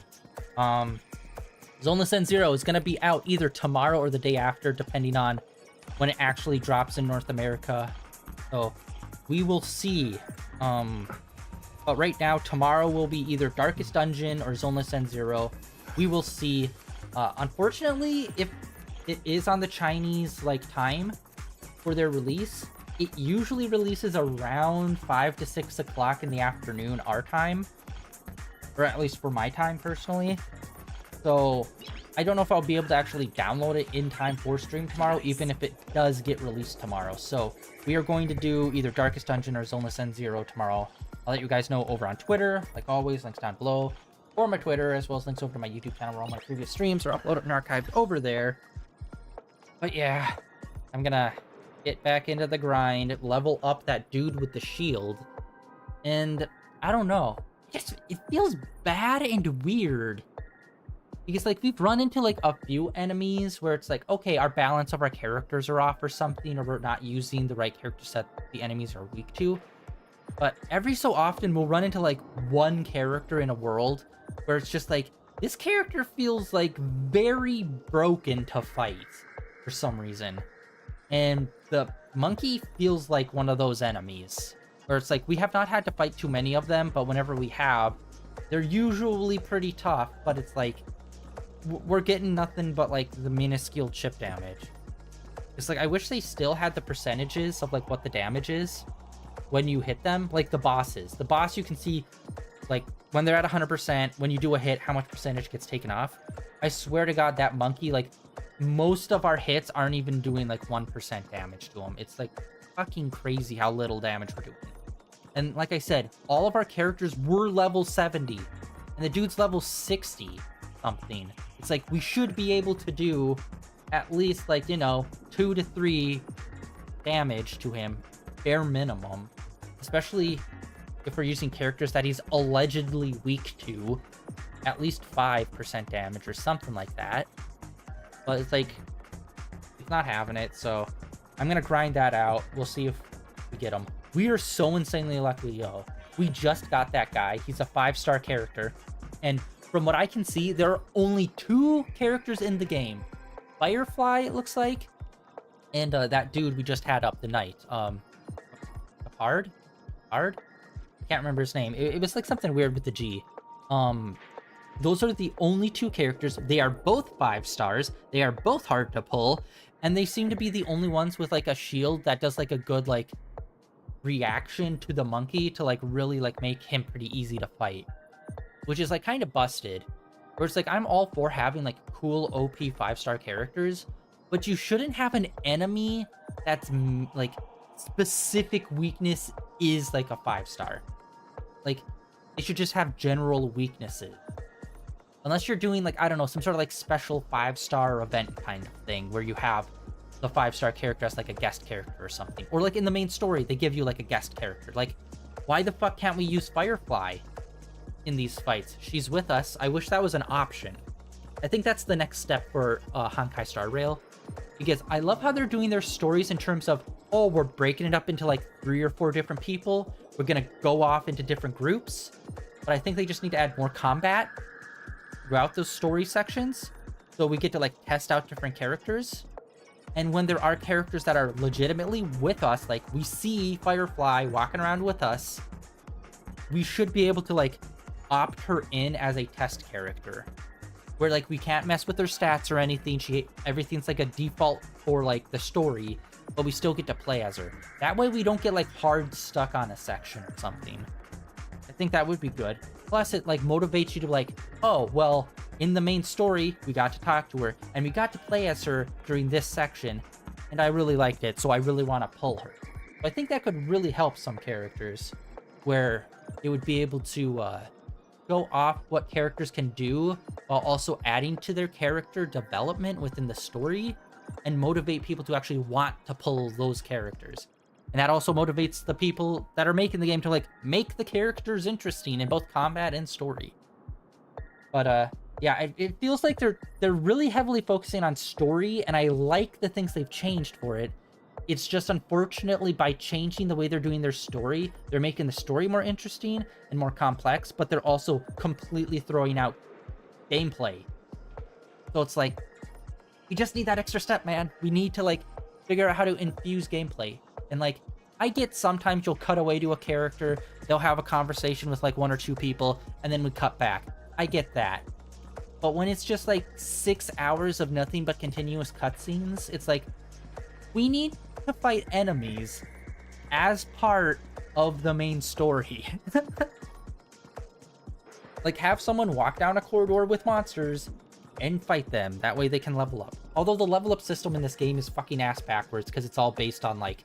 Zoneless End Zero is gonna be out either tomorrow or the day after, depending on when it actually drops in North America. So, we will see. But right now, tomorrow will be either Darkest Dungeon or Zoneless End Zero. We will see. Unfortunately, if it is on the Chinese, like, time for their release, it usually releases around 5 to 6 o'clock in the afternoon, our time. Or at least for my time, personally. So, I don't know if I'll be able to actually download it in time for stream tomorrow, even if it does get released tomorrow. So, we are going to do either Darkest Dungeon or Zoneless End Zero tomorrow. I'll let you guys know over on Twitter, like always, links down below, or my Twitter, as well as links over to my YouTube channel where all my previous streams are uploaded and archived over there. But yeah, I'm gonna get back into the grind, level up that dude with the shield, and I don't know, it feels bad and weird. Because, like, we've run into, like, a few enemies where it's like, okay, our balance of our characters are off or something, or we're not using the right character set the enemies are weak to. But every so often, we'll run into, like, one character in a world where it's just like, this character feels, like, very broken to fight for some reason. And the monkey feels like one of those enemies. Where it's like, we have not had to fight too many of them, but whenever we have, they're usually pretty tough, but it's like, we're getting nothing but, like, the minuscule chip damage. It's like, I wish they still had the percentages of, like, what the damage is when you hit them. Like the bosses. The boss, you can see, like, when they're at 100%, when you do a hit, how much percentage gets taken off. I swear to God, that monkey, like, most of our hits aren't even doing, like, 1% damage to him. It's, like, fucking crazy how little damage we're doing. And like I said, all of our characters were level 70. And the dude's level 60 something. It's like, we should be able to do at least, like, you know, 2 to 3 damage to him, bare minimum. Especially if we're using characters that he's allegedly weak to, at least 5% damage or something like that. But it's like, he's not having it, so I'm gonna grind that out. We'll see if we get him. We are so insanely lucky, yo. We just got that guy. He's a 5-star character. And from what I can see, there are only 2 characters in the game. Firefly, it looks like. And that dude we just had up the night. Hard? I can't remember his name. It was like something weird with the G. Those are the only 2 characters. They are both 5 stars. They are both hard to pull. And they seem to be the only ones with, like, a shield that does, like, a good, like, reaction to the monkey to, like, really, like, make him pretty easy to fight. Which is, like, kind of busted. Where it's like, I'm all for having, like, cool OP 5-star characters, but you shouldn't have an enemy that's, like, specific weakness is like a 5-star. Like, it should just have general weaknesses. Unless you're doing like, I don't know, some sort of like special 5-star event kind of thing where you have the 5-star character as like a guest character or something. Or like in the main story, they give you like a guest character. Like, why the fuck can't we use Firefly in these fights? She's with us. I wish that was an option. I think that's the next step for Honkai Star Rail. Because I love how they're doing their stories in terms of, oh, we're breaking it up into like 3 or 4 different people. We're going to go off into different groups. But I think they just need to add more combat throughout those story sections. So we get to like test out different characters. And when there are characters that are legitimately with us, like we see Firefly walking around with us, we should be able to like opt her in as a test character. Where like we can't mess with her stats or anything. Everything's like a default for like the story, but we still get to play as her. That way we don't get like hard stuck on a section or something. I think that would be good. Plus it like motivates you to like, oh, well, in the main story, we got to talk to her and we got to play as her during this section. And I really liked it, so I really want to pull her. So I think that could really help some characters where it would be able to go off what characters can do while also adding to their character development within the story and motivate people to actually want to pull those characters. And that also motivates the people that are making the game to like make the characters interesting in both combat and story. But yeah, it feels like they're really heavily focusing on story, and I like the things they've changed for it. It's just unfortunately by changing the way they're doing their story, they're making the story more interesting and more complex, but they're also completely throwing out gameplay. So it's like, we just need that extra step, man. We need to like figure out how to infuse gameplay. And like, I get sometimes you'll cut away to a character, they'll have a conversation with like 1 or 2 people, and then we cut back. I get that. But when it's just like 6 hours of nothing but continuous cutscenes, it's like, we need to fight enemies as part of the main story. Like, have someone walk down a corridor with monsters and fight them. That way they can level up. Although the level up system in this game is fucking ass backwards because it's all based on like,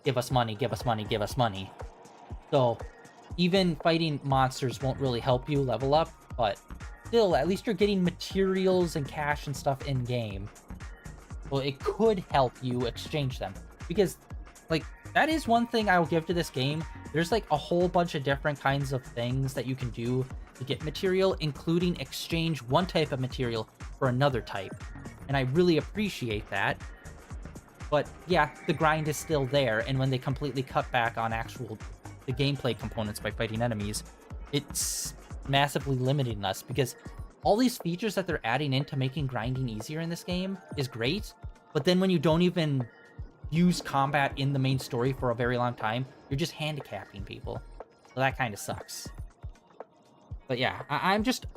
give us money, give us money, give us money. So even fighting monsters won't really help you level up, but still, at least you're getting materials and cash and stuff in game. Well, it could help you exchange them. Because, like, that is one thing I will give to this game. There's, like, a whole bunch of different kinds of things that you can do to get material, including exchange one type of material for another type. And I really appreciate that. But, yeah, the grind is still there, and when they completely cut back on the gameplay components by fighting enemies, it's massively limiting us, because all these features that they're adding into making grinding easier in this game is great, but then when you don't even use combat in the main story for a very long time, you're just handicapping people. So that kind of sucks. But yeah,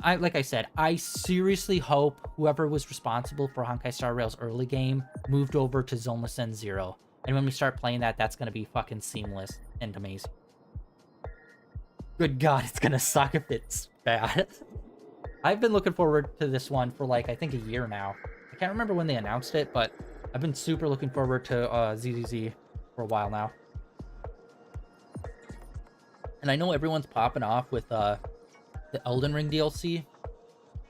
like I said, I seriously hope whoever was responsible for Honkai Star Rail's early game moved over to Zoneless End 0. And when we start playing that, that's going to be fucking seamless and amazing. Good God, it's going to suck if it's bad. I've been looking forward to this one for like, I think a year now. I can't remember when they announced it, but I've been super looking forward to ZZZ for a while now. And I know everyone's popping off with the Elden Ring DLC.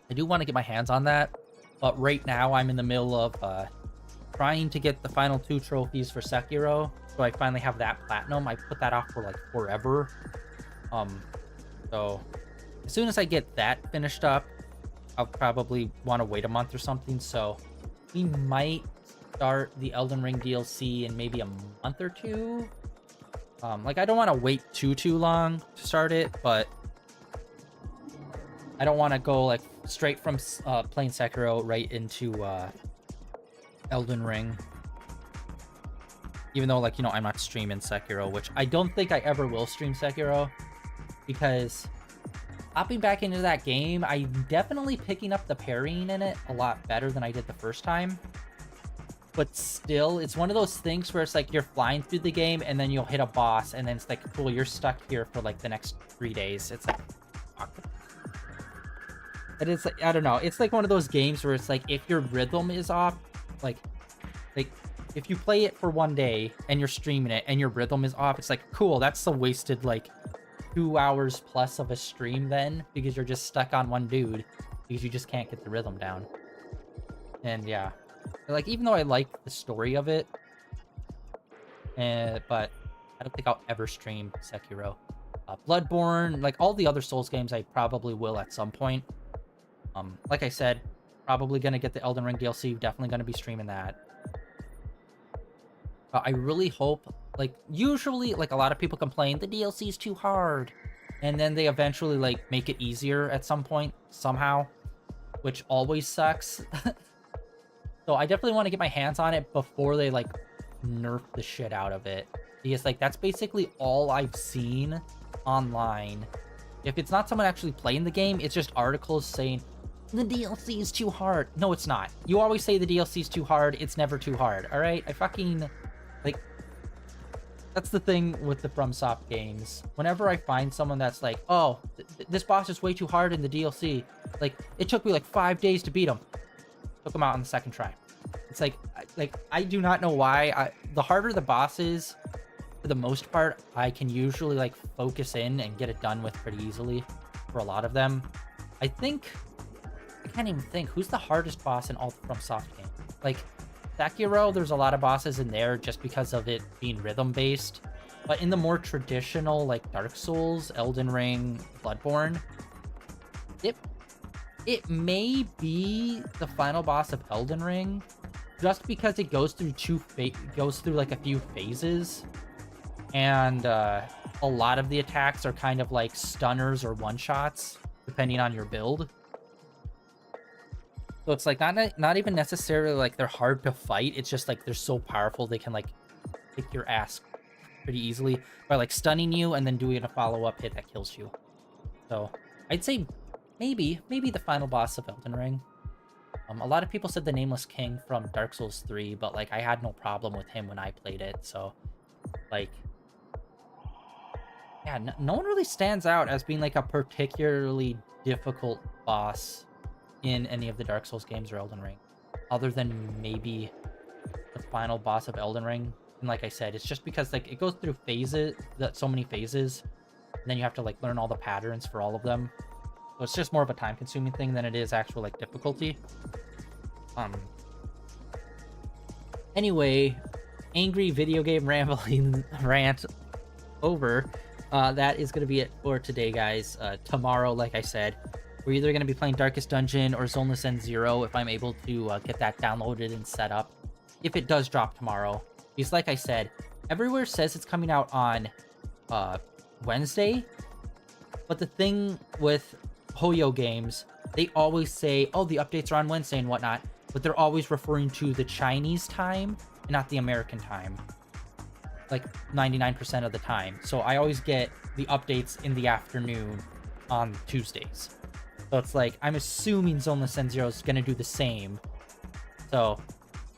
I do want to get my hands on that, but right now I'm in the middle of trying to get the final 2 trophies for Sekiro, so I finally have that platinum. I put that off for like forever. So as soon as I get that finished up, I'll probably want to wait a month or something. So we might start the Elden Ring DLC in maybe a month or 2. Like, I don't want to wait too long to start it, but I don't want to go like straight from playing Sekiro right into Elden Ring. Even though, like, you know, I'm not streaming Sekiro, which I don't think I ever will stream Sekiro, because hopping back into that game, I'm definitely picking up the parrying in it a lot better than I did the first time. But still, it's one of those things where it's like you're flying through the game and then you'll hit a boss and then it's like, cool, you're stuck here for like the next 3 days. It's like, fuck. And it's like, I don't know, it's like one of those games where it's like, if your rhythm is off, like if you play it for one day and you're streaming it and your rhythm is off, it's like, cool, that's a wasted like 2 hours plus of a stream then, because you're just stuck on one dude because you just can't get the rhythm down. And yeah, like, even though I like the story of it, but I don't think I'll ever stream Sekiro. Bloodborne, like all the other Souls games, I probably will at some point. Like I said, probably gonna get the Elden Ring DLC, definitely gonna be streaming that. But I really hope, like, usually, like, a lot of people complain, the DLC is too hard. And then they eventually, like, make it easier at some point, somehow. Which always sucks. So I definitely want to get my hands on it before they, like, nerf the shit out of it. Because, like, that's basically all I've seen online. If it's not someone actually playing the game, it's just articles saying, the DLC is too hard. No, it's not. You always say the DLC is too hard. It's never too hard, alright? I fucking... like, that's the thing with the FromSoft games. Whenever I find someone that's like, oh, this boss is way too hard in the DLC. Like, it took me like 5 days to beat him. Took him out on the second try. It's like I do not know why. The harder the boss is, for the most part, I can usually like focus in and get it done with pretty easily for a lot of them. I can't even think. Who's the hardest boss in all the FromSoft games? Like, Sekiro, there's a lot of bosses in there just because of it being rhythm-based. But in the more traditional, like, Dark Souls, Elden Ring, Bloodborne, it may be the final boss of Elden Ring, just because it goes through like a few phases. And a lot of the attacks are kind of like stunners or one-shots, depending on your build. So it's like not even necessarily like they're hard to fight. It's just like they're so powerful they can like kick your ass pretty easily by like stunning you and then doing a follow-up hit that kills you. So I'd say maybe the final boss of Elden Ring. A lot of people said the Nameless King from Dark Souls 3, but like I had no problem with him when I played it. So like, yeah, no one really stands out as being like a particularly difficult boss in any of the Dark Souls games or Elden Ring, other than maybe the final boss of Elden Ring. And like I said, it's just because like it goes through phases, so many phases, and then you have to like learn all the patterns for all of them. So it's just more of a time-consuming thing than it is actual like difficulty. Anyway, angry video game rambling rant over. That is going to be it for today, guys. Tomorrow, like I said, we're either going to be playing Darkest Dungeon or Zoneless End Zero if I'm able to get that downloaded and set up. If it does drop tomorrow. Because like I said, everywhere says it's coming out on Wednesday. But the thing with HoYo games, they always say, oh, the updates are on Wednesday and whatnot. But they're always referring to the Chinese time and not the American time. Like 99% of the time. So I always get the updates in the afternoon on Tuesdays. So it's like, I'm assuming Zoneless End Zero is going to do the same. So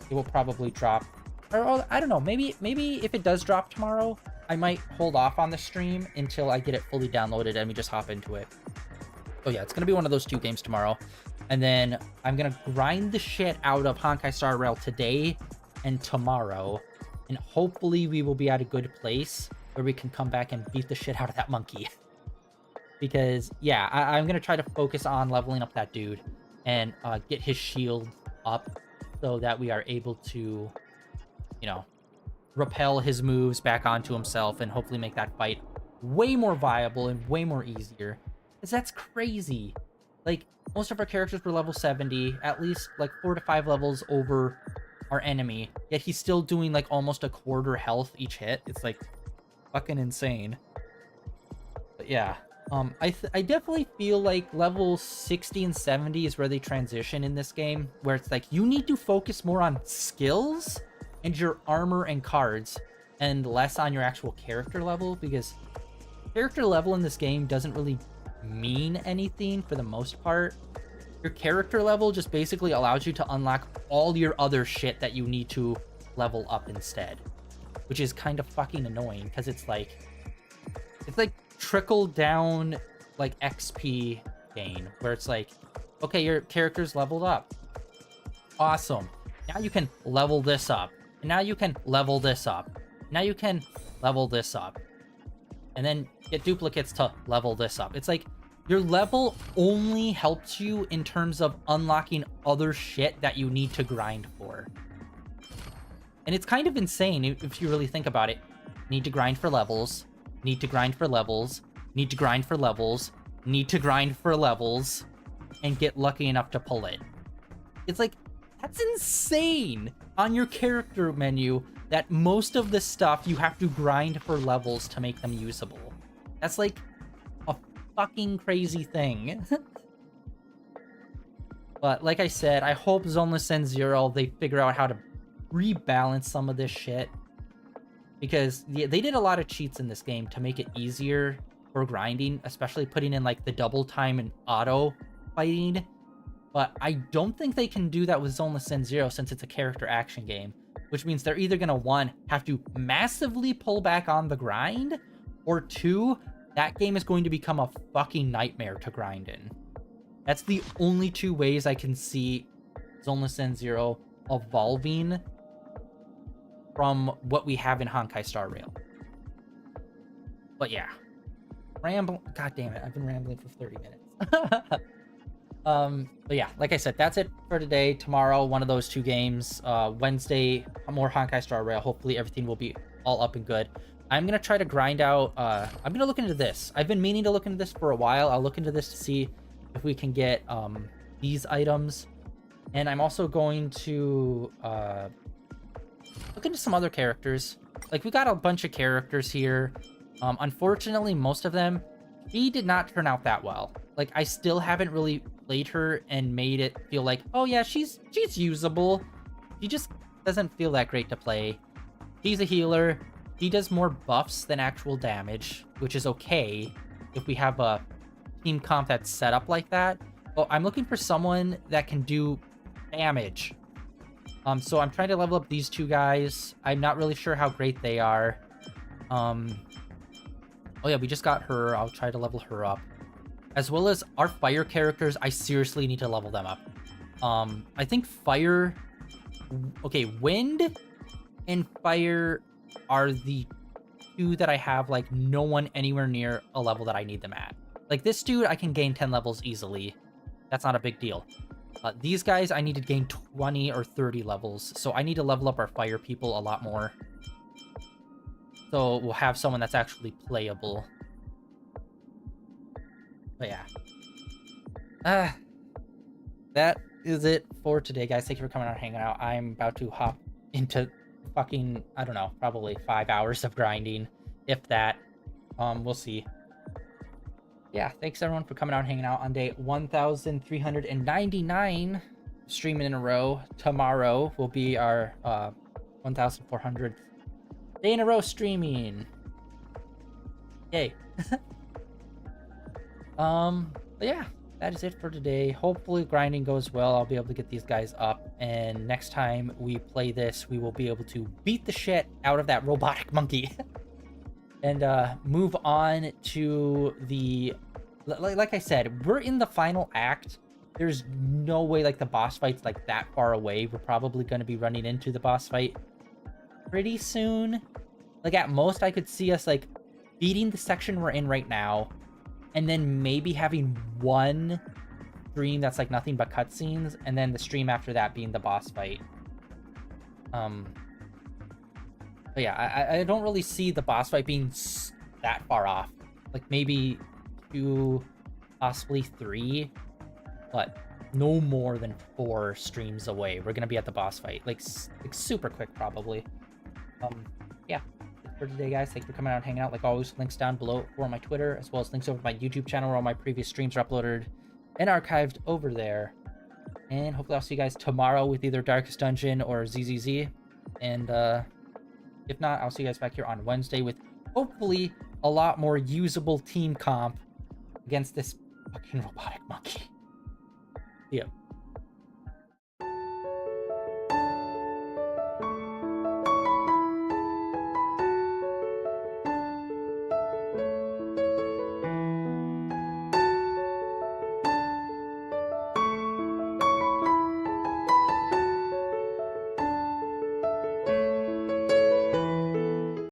it will probably drop. Or I don't know, maybe if it does drop tomorrow, I might hold off on the stream until I get it fully downloaded and we just hop into it. Oh yeah, it's going to be one of those two games tomorrow. And then I'm going to grind the shit out of Honkai Star Rail today and tomorrow. And hopefully we will be at a good place where we can come back and beat the shit out of that monkey. Because, yeah, I'm going to try to focus on leveling up that dude and get his shield up so that we are able to, you know, repel his moves back onto himself and hopefully make that fight way more viable and way more easier. Because that's crazy. Like, most of our characters were level 70, at least like 4 to 5 levels over our enemy, yet he's still doing like almost a quarter health each hit. It's like fucking insane. But yeah, I definitely feel like level 60 and 70 is where they transition in this game, where it's like you need to focus more on skills and your armor and cards and less on your actual character level, because character level in this game doesn't really mean anything for the most part. Your character level just basically allows you to unlock all your other shit that you need to level up instead, which is kind of fucking annoying because it's like trickle down like XP gain, where it's like, okay, your character's leveled up, awesome, now you can level this up, And now you can level this up. Now you can level this up. And then get duplicates to level this up. It's like your level only helps you in terms of unlocking other shit that you need to grind for. And it's kind of insane if you really think about it. Need to grind for levels, need to grind for levels, need to grind for levels, need to grind for levels, and get lucky enough to pull it. It's like, that's insane on your character menu that most of the stuff you have to grind for levels to make them usable. That's like a fucking crazy thing. But like I said, I hope Zoneless End Zero, they figure out how to rebalance some of this shit. Because they did a lot of cheats in this game to make it easier for grinding, especially putting in like the double time and auto fighting. But I don't think they can do that with Zoneless End Zero since it's a character action game. Which means they're either going to, one, have to massively pull back on the grind, or two, that game is going to become a fucking nightmare to grind in. That's the only two ways I can see Zoneless End Zero evolving from what we have in Honkai Star Rail. But yeah. God damn it, I've been rambling for 30 minutes. But yeah, like I said, that's it for today. Tomorrow, one of those two games. Wednesday, more Honkai Star Rail. Hopefully everything will be all up and good. I'm gonna try to grind out, I'm gonna look into this. I've been meaning to look into this for a while. I'll look into this to see if we can get these items. And I'm also going to look into some other characters. Like, we got a bunch of characters here. Unfortunately, most of them, she did not turn out that well. Like, I still haven't really played her and made it feel like, oh yeah, she's usable. She just doesn't feel that great to play. She's a healer. She does more buffs than actual damage, which is okay if we have a team comp that's set up like that. But I'm looking for someone that can do damage. So I'm trying to level up these two guys. I'm not really sure how great they are. Oh yeah, we just got her. I'll try to level her up. As well as our fire characters, I seriously need to level them up. I think fire... Okay, wind and fire are the two that I have, like, no one anywhere near a level that I need them at. Like, this dude, I can gain 10 levels easily. That's not a big deal. These guys, I need to gain 20 or 30 levels. So I need to level up our fire people a lot more. So we'll have someone that's actually playable. But yeah. That is it for today, guys. Thank you for coming out and hanging out. I'm about to hop into fucking, I don't know, probably 5 hours of grinding, if that. We'll see. Yeah, thanks everyone for coming out and hanging out on day 1,399 streaming in a row. Tomorrow will be our 1,400th day in a row streaming. Yay. But yeah, that is it for today. Hopefully grinding goes well. I'll be able to get these guys up, and next time we play this, we will be able to beat the shit out of that robotic monkey. And move on to the... Like I said, we're in the final act. There's no way, like, the boss fight's, like, that far away. We're probably going to be running into the boss fight pretty soon. Like, at most, I could see us, like, beating the section we're in right now, and then maybe having one stream that's, like, nothing but cutscenes, and then the stream after that being the boss fight. But yeah, I don't really see the boss fight being that far off. Like, maybe 2, possibly 3, but no more than 4 streams away. We're gonna be at the boss fight, like super quick, probably. Yeah, that's for today, guys. Thanks for coming out and hanging out. Like always, links down below for my Twitter, as well as links over to my YouTube channel where all my previous streams are uploaded and archived over there. And hopefully I'll see you guys tomorrow with either Darkest Dungeon or ZZZ. And if not, I'll see you guys back here on Wednesday with hopefully a lot more usable team comp against this fucking robotic monkey. Yeah.